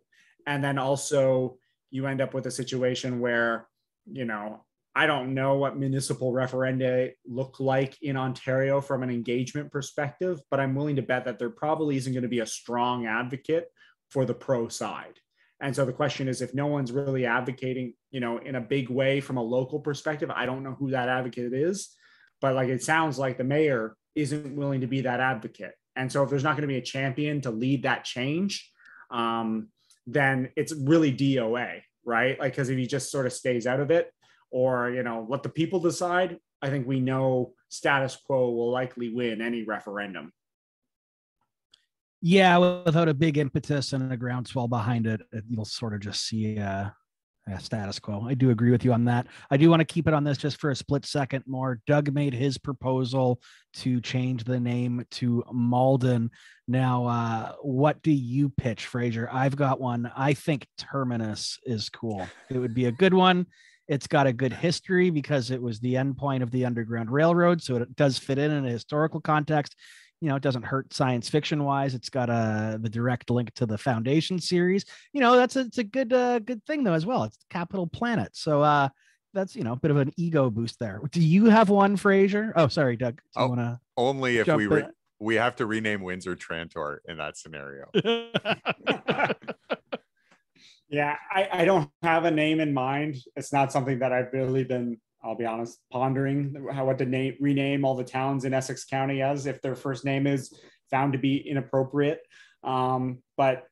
And then also you end up with a situation where, you know, I don't know what municipal referenda look like in Ontario from an engagement perspective, but I'm willing to bet that there probably isn't going to be a strong advocate for the pro side. And so the question is, if no one's really advocating, you know, in a big way from a local perspective, I don't know who that advocate is, but like, it sounds like the mayor isn't willing to be that advocate. And so if there's not going to be a champion to lead that change, then it's really DOA, right? Like, because if he just sort of stays out of it, or, you know, let the people decide, I think we know status quo will likely win any referendum. Yeah, without a big impetus and a groundswell behind it, you'll sort of just see a status quo. I do agree with you on that. I do want to keep it on this just for a split second more. Doug made his proposal to change the name to Malden. Now, what do you pitch, Frazier? I've got one. I think Terminus is cool. It would be a good one. It's got a good history because it was the end point of the Underground Railroad. So it does fit in a historical context. You know, it doesn't hurt science fiction wise. It's got the direct link to the Foundation series. You know, it's a good thing though as well. It's Capital Planet. So that's, you know, a bit of an ego boost there. Do you have one, Frazier? Oh, sorry, Doug. Do you want to? Only if we have to rename Windsor Trantor in that scenario. Yeah, I don't have a name in mind. It's not something that I've really been, I'll be honest, pondering what to rename all the towns in Essex County as, if their first name is found to be inappropriate. But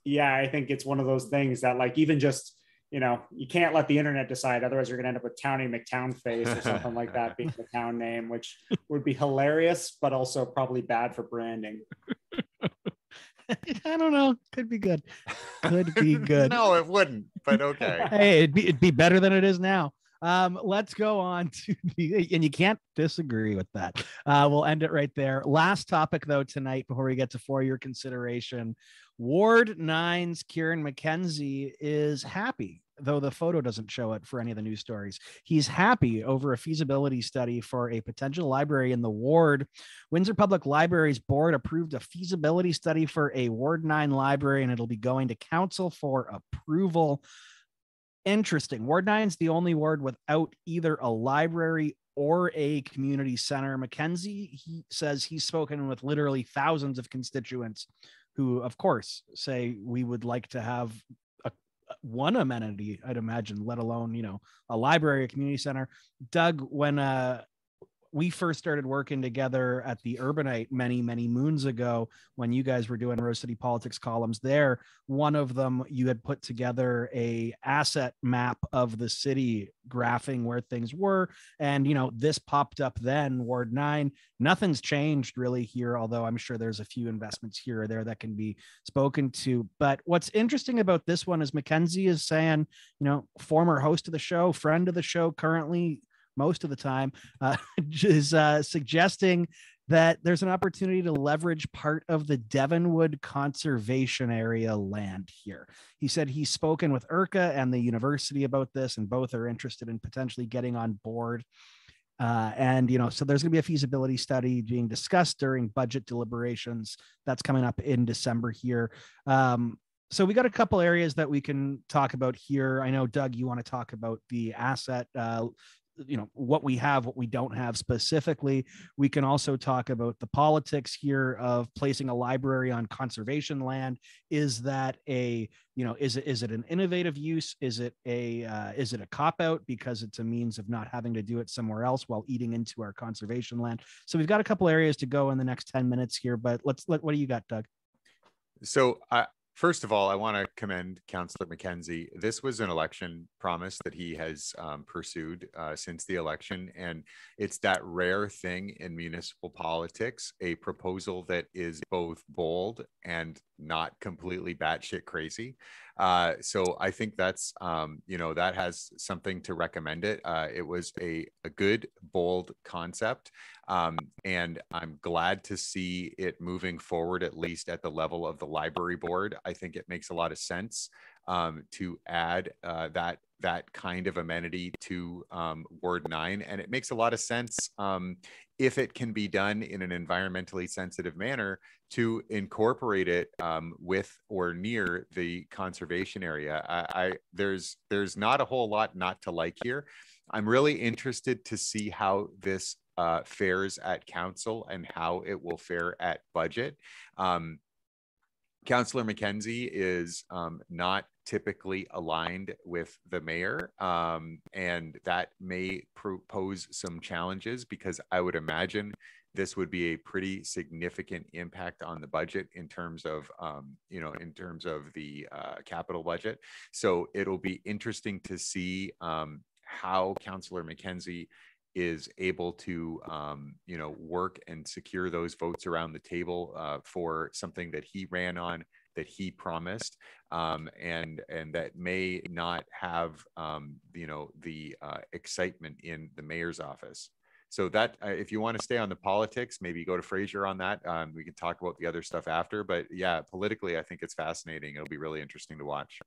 yeah, I think it's one of those things that, like, even just, you know, you can't let the internet decide. Otherwise, you're going to end up with Townie McTownface or something like that being the town name, which would be hilarious, but also probably bad for branding. I don't know. Could be good. Could be good. No, it wouldn't, but okay. Hey, it'd be better than it is now. Let's go on to and you can't disagree with that. We'll end it right there. Last topic though tonight before we get to for your consideration. Ward 9's Kieran McKenzie is happy, though the photo doesn't show it for any of the news stories. He's happy over a feasibility study for a potential library in the ward. Windsor Public Library's board approved a feasibility study for a Ward 9 library, and it'll be going to council for approval. Interesting. Ward 9 is the only ward without either a library or a community center. McKenzie, he says he's spoken with literally thousands of constituents who, of course, say we would like to have one amenity, I'd imagine, let alone, you know, a library, a community center. Doug, when we first started working together at the Urbanite many moons ago, when you guys were doing Rose City Politics columns there, one of them, you had put together a asset map of the city, graphing where things were. And, you know, this popped up then, Ward 9. Nothing's changed really here, although I'm sure there's a few investments here or there that can be spoken to. But what's interesting about this one is Mackenzie is saying, you know, former host of the show, friend of the show, currently most of the time, is suggesting that there's an opportunity to leverage part of the Devonwood Conservation Area land here. He said he's spoken with IRCA and the university about this, and both are interested in potentially getting on board. And, you know, so there's going to be a feasibility study being discussed during budget deliberations. That's coming up in December here. So we got a couple areas that we can talk about here. I know, Doug, you want to talk about the asset what we have, what we don't have specifically. We can also talk about the politics here of placing a library on conservation land. Is that is it an innovative use? Is it a cop out because it's a means of not having to do it somewhere else while eating into our conservation land? So we've got a couple areas to go in the next 10 minutes here, but what do you got, Doug? So first of all, I want to commend Councillor McKenzie. This was an election promise that he has pursued since the election. And it's that rare thing in municipal politics, a proposal that is both bold and not completely batshit crazy. So I think that's, that has something to recommend it. It was a good, bold concept. And I'm glad to see it moving forward, at least at the level of the library board. I think it makes a lot of sense to add that kind of amenity to Ward 9. And it makes a lot of sense if it can be done in an environmentally sensitive manner to incorporate it with or near the conservation area. There's not a whole lot not to like here. I'm really interested to see how this fares at council and how it will fare at budget. Councillor McKenzie is not typically aligned with the mayor, and that may pose some challenges because I would imagine this would be a pretty significant impact on the budget in terms of, the capital budget. So it'll be interesting to see how Councillor McKenzie is able to, work and secure those votes around the table for something that he ran on, that he promised, and that may not have, the excitement in the mayor's office. So that if you want to stay on the politics, maybe go to Frazier on that. We can talk about the other stuff after, but yeah, politically, I think it's fascinating. It'll be really interesting to watch.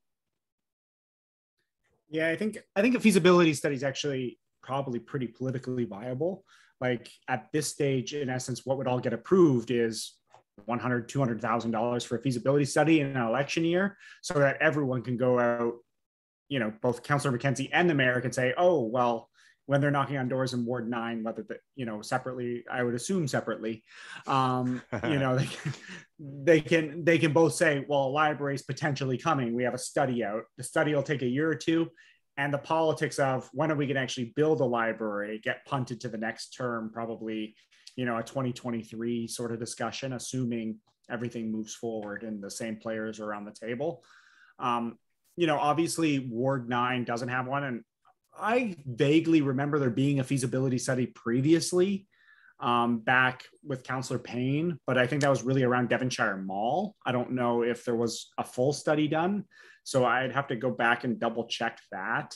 Yeah, I think a feasibility study is actually probably pretty politically viable. Like at this stage, in essence, what would all get approved is $100,000, $200,000 for a feasibility study in an election year, so that everyone can go out, both Councillor McKenzie and the mayor can say, oh, well, when they're knocking on doors in Ward 9, whether separately, I would assume separately, they can both say, well, a library is potentially coming. We have a study out. The study will take a year or two, and the politics of when are we going to actually build a library get punted to the next term, probably, a 2023 sort of discussion, assuming everything moves forward and the same players are on the table. Obviously Ward 9 doesn't have one, and I vaguely remember there being a feasibility study previously back with Councillor Payne, but I think that was really around Devonshire Mall. I don't know if there was a full study done, so I'd have to go back and double check that.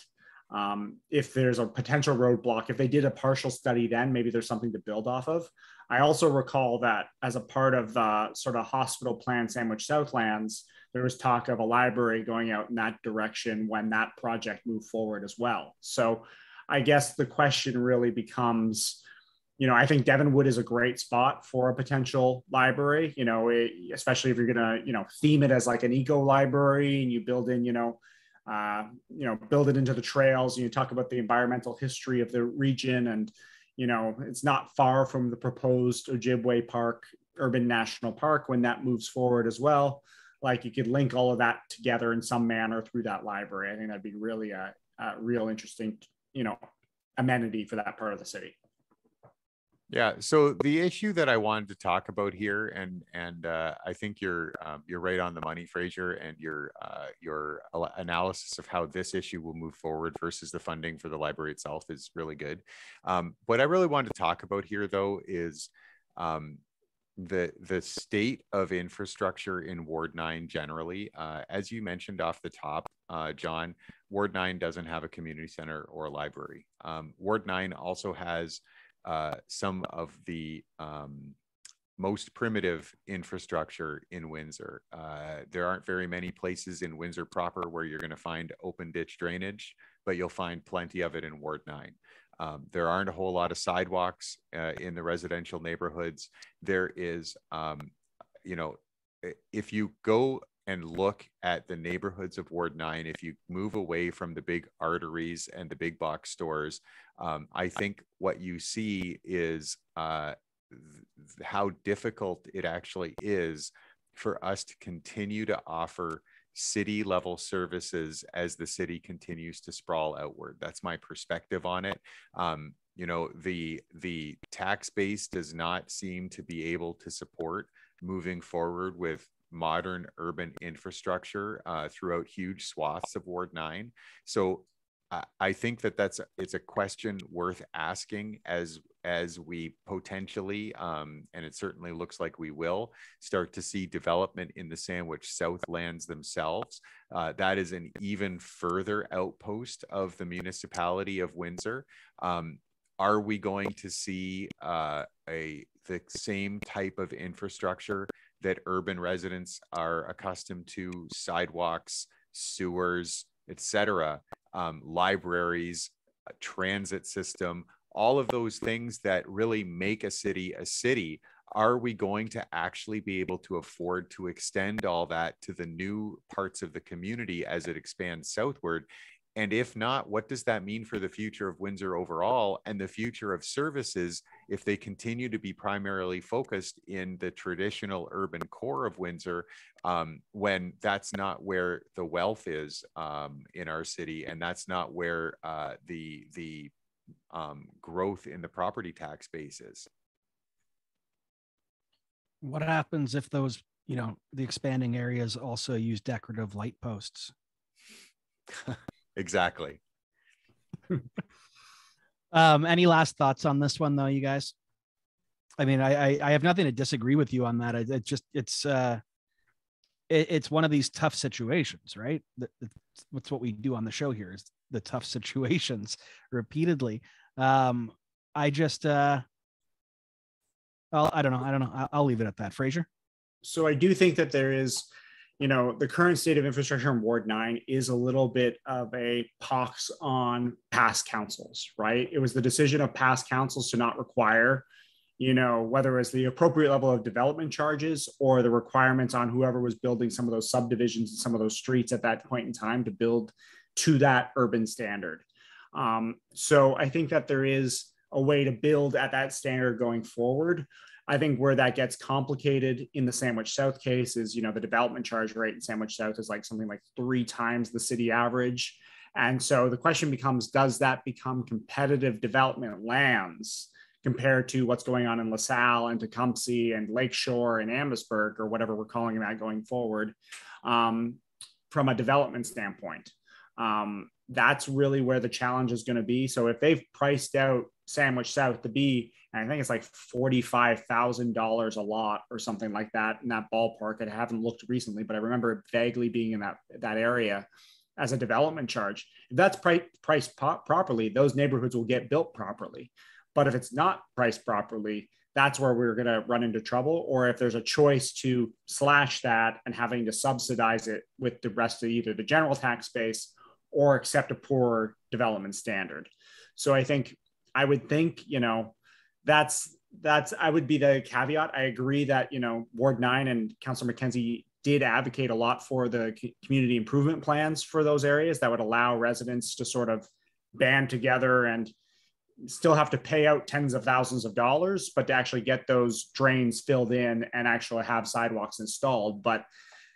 If there's a potential roadblock, if they did a partial study, then maybe there's something to build off of. I also recall that as a part of the sort of hospital plan Sandwich Southlands, there was talk of a library going out in that direction when that project moved forward as well. So I guess the question really becomes, I think Devonwood is a great spot for a potential library, especially if you're going to, theme it as like an eco library and you build in, build it into the trails and you talk about the environmental history of the region. And, it's not far from the proposed Ojibwe Park Urban National Park when that moves forward as well. Like you could link all of that together in some manner through that library. I think that'd be really a real interesting, amenity for that part of the city. Yeah. So the issue that I wanted to talk about here, and I think you're right on the money, Frazier, and your analysis of how this issue will move forward versus the funding for the library itself is really good. What I really wanted to talk about here, though, is the state of infrastructure in Ward 9 generally. As you mentioned off the top, John, Ward 9 doesn't have a community center or a library. Ward 9 also has some of the most primitive infrastructure in Windsor. There aren't very many places in Windsor proper where you're going to find open ditch drainage, but you'll find plenty of it in Ward 9. There aren't a whole lot of sidewalks in the residential neighborhoods. There is, if you go and look at the neighborhoods of Ward 9, if you move away from the big arteries and the big box stores, I think what you see is how difficult it actually is for us to continue to offer city level services as the city continues to sprawl outward. That's my perspective on it. You know, the tax base does not seem to be able to support moving forward with modern urban infrastructure throughout huge swaths of Ward 9. So I think that it's a question worth asking as we potentially, and it certainly looks like we will, start to see development in the Sandwich South lands themselves. That is an even further outpost of the municipality of Windsor. Are we going to see the same type of infrastructure that urban residents are accustomed to, sidewalks, sewers, etc., libraries, a transit system, all of those things that really make a city a city? Are we going to actually be able to afford to extend all that to the new parts of the community as it expands southward? And if not, what does that mean for the future of Windsor overall and the future of services if they continue to be primarily focused in the traditional urban core of Windsor, when that's not where the wealth is in our city, and that's not where the growth in the property tax base is? What happens if those, you know, the expanding areas also use decorative light posts? Exactly. Any last thoughts on this one though, you guys? I mean, I have nothing to disagree with you on that. It's one of these tough situations, right? That's what we do on the show here, is the tough situations repeatedly. I don't know. I'll leave it at that. Frazier? So I do think that there is, you know, the current state of infrastructure in Ward 9 is a little bit of a pox on past councils, right? It was the decision of past councils to not require, you know, whether it was the appropriate level of development charges or the requirements on whoever was building some of those subdivisions and some of those streets at that point in time to build to that urban standard. So I think that there is a way to build at that standard going forward. I think where that gets complicated in the Sandwich South case is, you know, the development charge rate in Sandwich South is like something like 3 times the city average. And so the question becomes, does that become competitive development lands compared to what's going on in LaSalle and Tecumseh and Lakeshore and Amherstburg, or whatever we're calling that going forward, from a development standpoint? That's really where the challenge is going to be. So if they've priced out Sandwich South to be, and I think it's like $45,000 a lot or something like that in that ballpark. I haven't looked recently, but I remember it vaguely being in that area as a development charge. If that's priced properly, those neighborhoods will get built properly. But if it's not priced properly, that's where we're going to run into trouble. Or if there's a choice to slash that and having to subsidize it with the rest of either the general tax base or accept a poor development standard. So I would think, you know, I would be the caveat. I agree that, you know, Ward 9 and Councillor McKenzie did advocate a lot for the community improvement plans for those areas that would allow residents to sort of band together and still have to pay out tens of thousands of dollars, but to actually get those drains filled in and actually have sidewalks installed. But,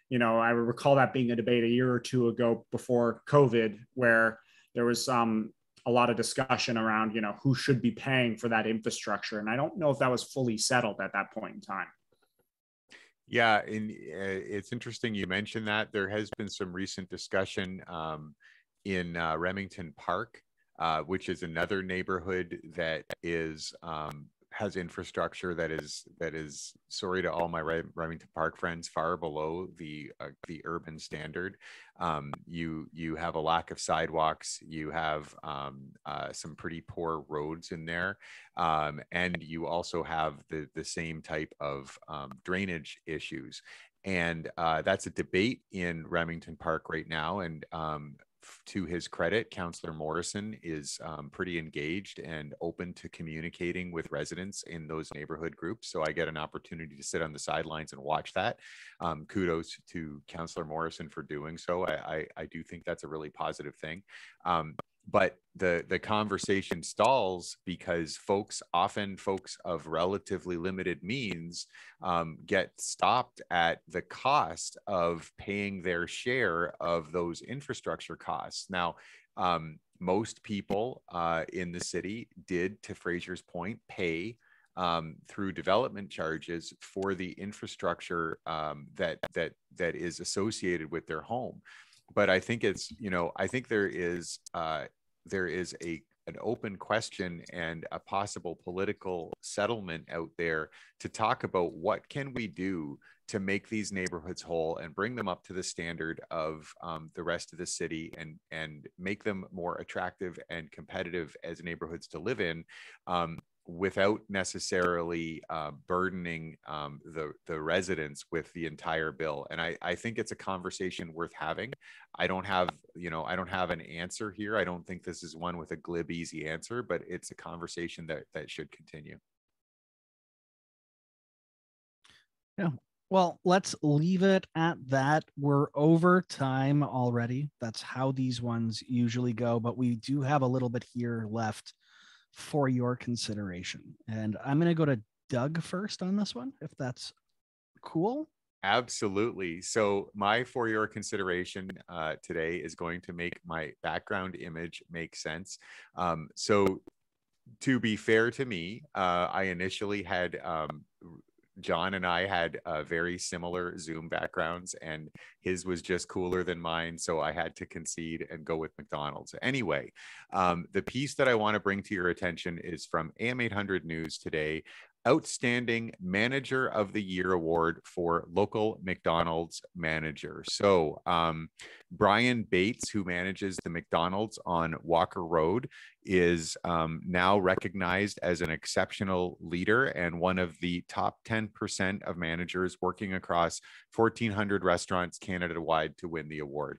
you know, I recall that being a debate a year or two ago before COVID, where there was a lot of discussion around, you know, who should be paying for that infrastructure. And I don't know if that was fully settled at that point in time. Yeah, and it's interesting you mentioned that. There has been some recent discussion in Remington Park, which is another neighborhood that is has infrastructure that is, sorry to all my Remington Park friends, far below the urban standard. You have a lack of sidewalks. You have some pretty poor roads in there, and you also have the same type of drainage issues. And that's a debate in Remington Park right now. And to his credit, Councillor Morrison is pretty engaged and open to communicating with residents in those neighborhood groups. So I get an opportunity to sit on the sidelines and watch that. Kudos to Councillor Morrison for doing so. I do think that's a really positive thing. But the conversation stalls because folks of relatively limited means get stopped at the cost of paying their share of those infrastructure costs. Now, most people in the city did, to Frazier's point, pay through development charges for the infrastructure that is associated with their home. But I think it's, I think there is an open question and a possible political settlement out there to talk about what can we do to make these neighborhoods whole and bring them up to the standard of the rest of the city and make them more attractive and competitive as neighborhoods to live in, without necessarily burdening the residents with the entire bill. And I think it's a conversation worth having. I don't have an answer here. I don't think this is one with a glib, easy answer, but it's a conversation that should continue. Yeah. Well, let's leave it at that. We're over time already. That's how these ones usually go, but we do have a little bit here left for your consideration. And I'm going to go to Doug first on this one, if that's cool. Absolutely. So my for your consideration today is going to make my background image make sense. So to be fair to me, I initially had John and I had very similar Zoom backgrounds, and his was just cooler than mine. So I had to concede and go with McDonald's. Anyway, the piece that I want to bring to your attention is from AM 800 News today. Outstanding Manager of the Year Award for local McDonald's manager. So Brian Bates, who manages the McDonald's on Walker Road, is now recognized as an exceptional leader and one of the top 10% of managers working across 1,400 restaurants Canada-wide to win the award.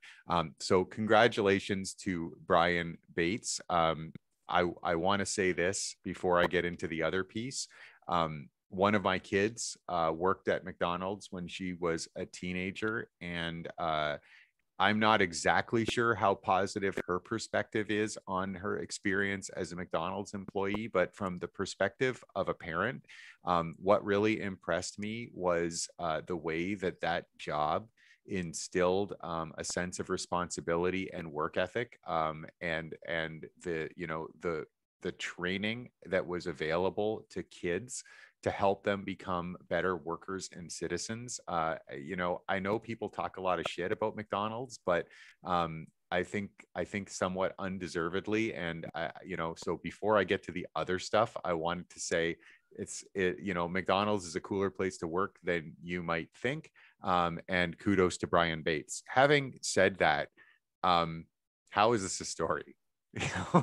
So congratulations to Brian Bates. I want to say this before I get into the other piece. One of my kids worked at McDonald's when she was a teenager, and I'm not exactly sure how positive her perspective is on her experience as a McDonald's employee, but from the perspective of a parent, what really impressed me was the way that job instilled a sense of responsibility and work ethic, and the training that was available to kids to help them become better workers and citizens. I know people talk a lot of shit about McDonald's, but I think somewhat undeservedly. And so before I get to the other stuff, I wanted to say McDonald's is a cooler place to work than you might think. And kudos to Brian Bates. Having said that, how is this a story?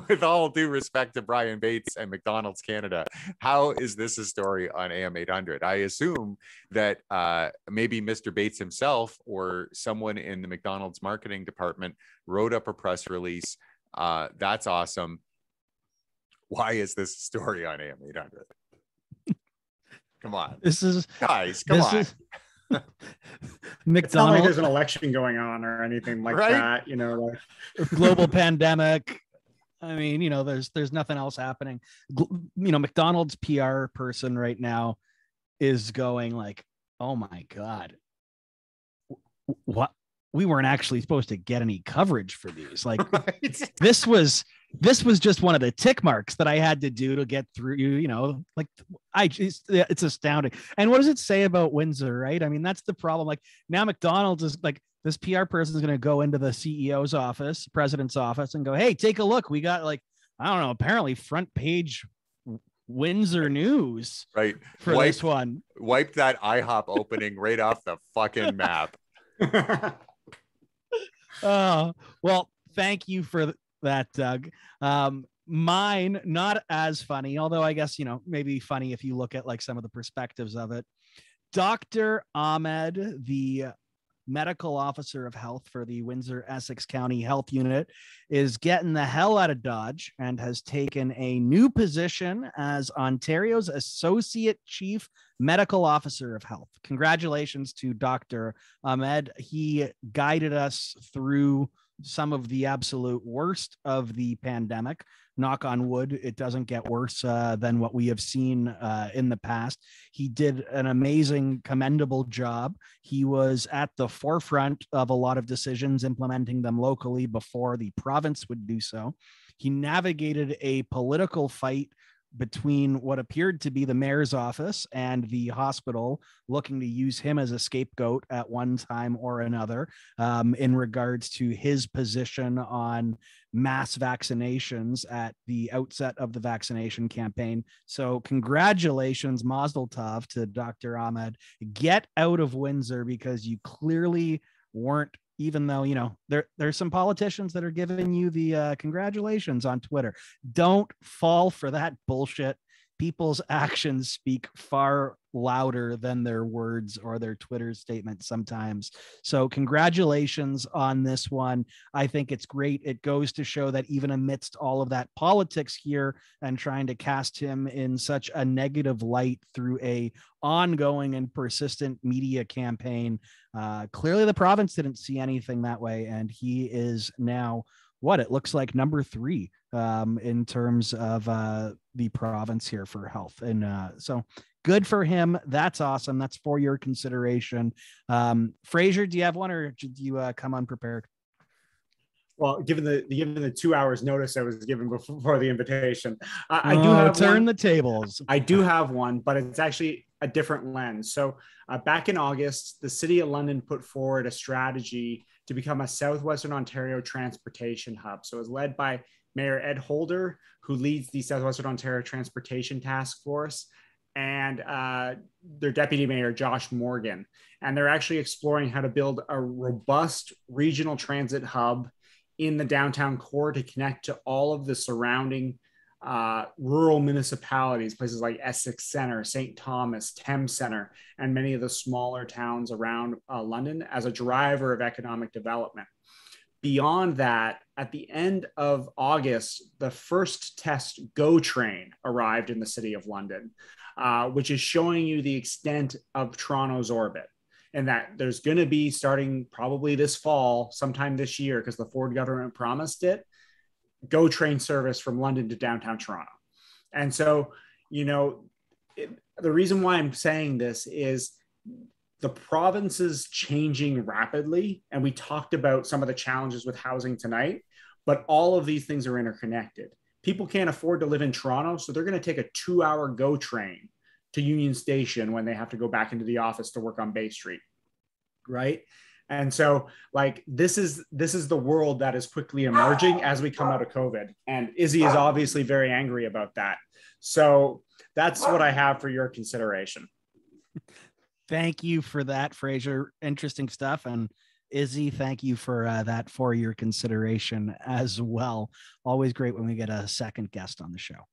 With all due respect to Brian Bates and McDonald's Canada, how is this a story on AM 800? I assume that maybe Mr. Bates himself or someone in the McDonald's marketing department wrote up a press release. That's awesome. Why is this a story on AM 800? Come on. Come on. McDonald's. It's not like there's an election going on or anything like that, global pandemic. I mean, there's nothing else happening. McDonald's PR person right now is going like, oh my God, what? We weren't actually supposed to get any coverage for these. Like this was just one of the tick marks that I had to do to get through, it's astounding. And what does it say about Windsor, right? I mean, that's the problem. Like now McDonald's is like, this PR person is going to go into the CEO's office, president's office, and go, hey, take a look. We got apparently front page Windsor news for this one. Wipe that IHOP opening right off the fucking map. Well, thank you for that, Doug. Mine, not as funny, although I guess, maybe funny if you look at like some of the perspectives of it. Dr. Ahmed, the medical officer of health for the Windsor Essex County Health Unit, is getting the hell out of Dodge and has taken a new position as Ontario's Associate Chief Medical Officer of Health. Congratulations to Dr. Ahmed. He guided us through some of the absolute worst of the pandemic. Knock on wood, it doesn't get worse than what we have seen in the past. He did an amazing, commendable job. He was at the forefront of a lot of decisions, implementing them locally before the province would do so. He navigated a political fight between what appeared to be the mayor's office and the hospital, looking to use him as a scapegoat at one time or another, in regards to his position on mass vaccinations at the outset of the vaccination campaign. So congratulations, Mazel Tov to Dr. Ahmed. Get out of Windsor, because you clearly weren't, even though, you know, there's some politicians that are giving you the congratulations on Twitter. Don't fall for that bullshit. People's actions speak far louder than their words or their Twitter statements sometimes. So congratulations on this one. I think it's great. It goes to show that even amidst all of that politics here and trying to cast him in such a negative light through a ongoing and persistent media campaign, clearly the province didn't see anything that way. And he is now what it looks like number 3 in terms of the province here for health. And so good for him. That's awesome. That's for your consideration. Frazier, do you have one, or did you come unprepared? Well, given the 2 hours notice I was given before the invitation, I do have turn the tables. I do have one, but it's actually a different lens. So back in August, the City of London put forward a strategy to become a Southwestern Ontario transportation hub. So it was led by Mayor Ed Holder, who leads the Southwestern Ontario Transportation Task Force, and their Deputy Mayor, Josh Morgan. And they're actually exploring how to build a robust regional transit hub in the downtown core to connect to all of the surrounding rural municipalities, places like Essex Centre, St. Thomas, Thames Centre, and many of the smaller towns around London as a driver of economic development. Beyond that, at the end of August, the first test GO train arrived in the City of London, which is showing you the extent of Toronto's orbit. And that there's going to be, starting probably this fall, sometime this year, because the Ford government promised it, GO train service from London to downtown Toronto. And so, you know, the reason why I'm saying this is the province is changing rapidly. And we talked about some of the challenges with housing tonight, but all of these things are interconnected. People can't afford to live in Toronto, so they're going to take a 2-hour GO train to Union Station when they have to go back into the office to work on Bay Street, right? And so, like, this is the world that is quickly emerging as we come out of COVID. And Izzy is obviously very angry about that. So that's what I have for your consideration. Thank you for that, Frazier. Interesting stuff. And Izzy, thank you for that for your consideration as well. Always great when we get a second guest on the show.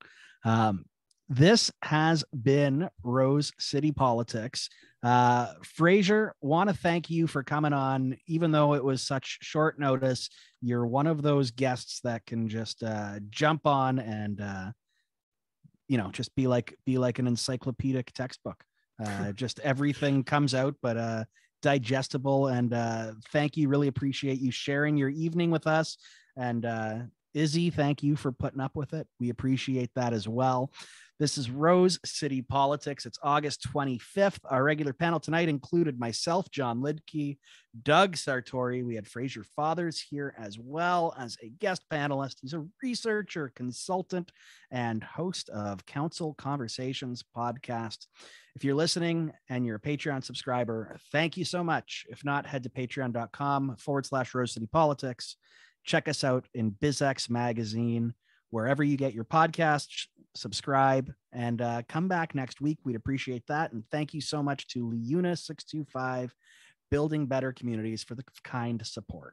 This has been Rose City Politics. Frazier, want to thank you for coming on, even though it was such short notice. You're one of those guests that can just jump on and just be like an encyclopedic textbook. Just everything comes out, but digestible. And thank you. Really appreciate you sharing your evening with us. And Izzy, thank you for putting up with it. We appreciate that as well. This is Rose City Politics. It's August 25th. Our regular panel tonight included myself, John Lidke, Doug Sartori. We had Frazier Fathers here as well as a guest panelist. He's a researcher, consultant, and host of Council Conversations podcast. If you're listening and you're a Patreon subscriber, thank you so much. If not, head to patreon.com/Rose City Politics. Check us out in BizX Magazine, wherever you get your podcasts. Subscribe and come back next week. We'd appreciate that. And thank you so much to LiUNA 625, Building Better Communities, for the kind support.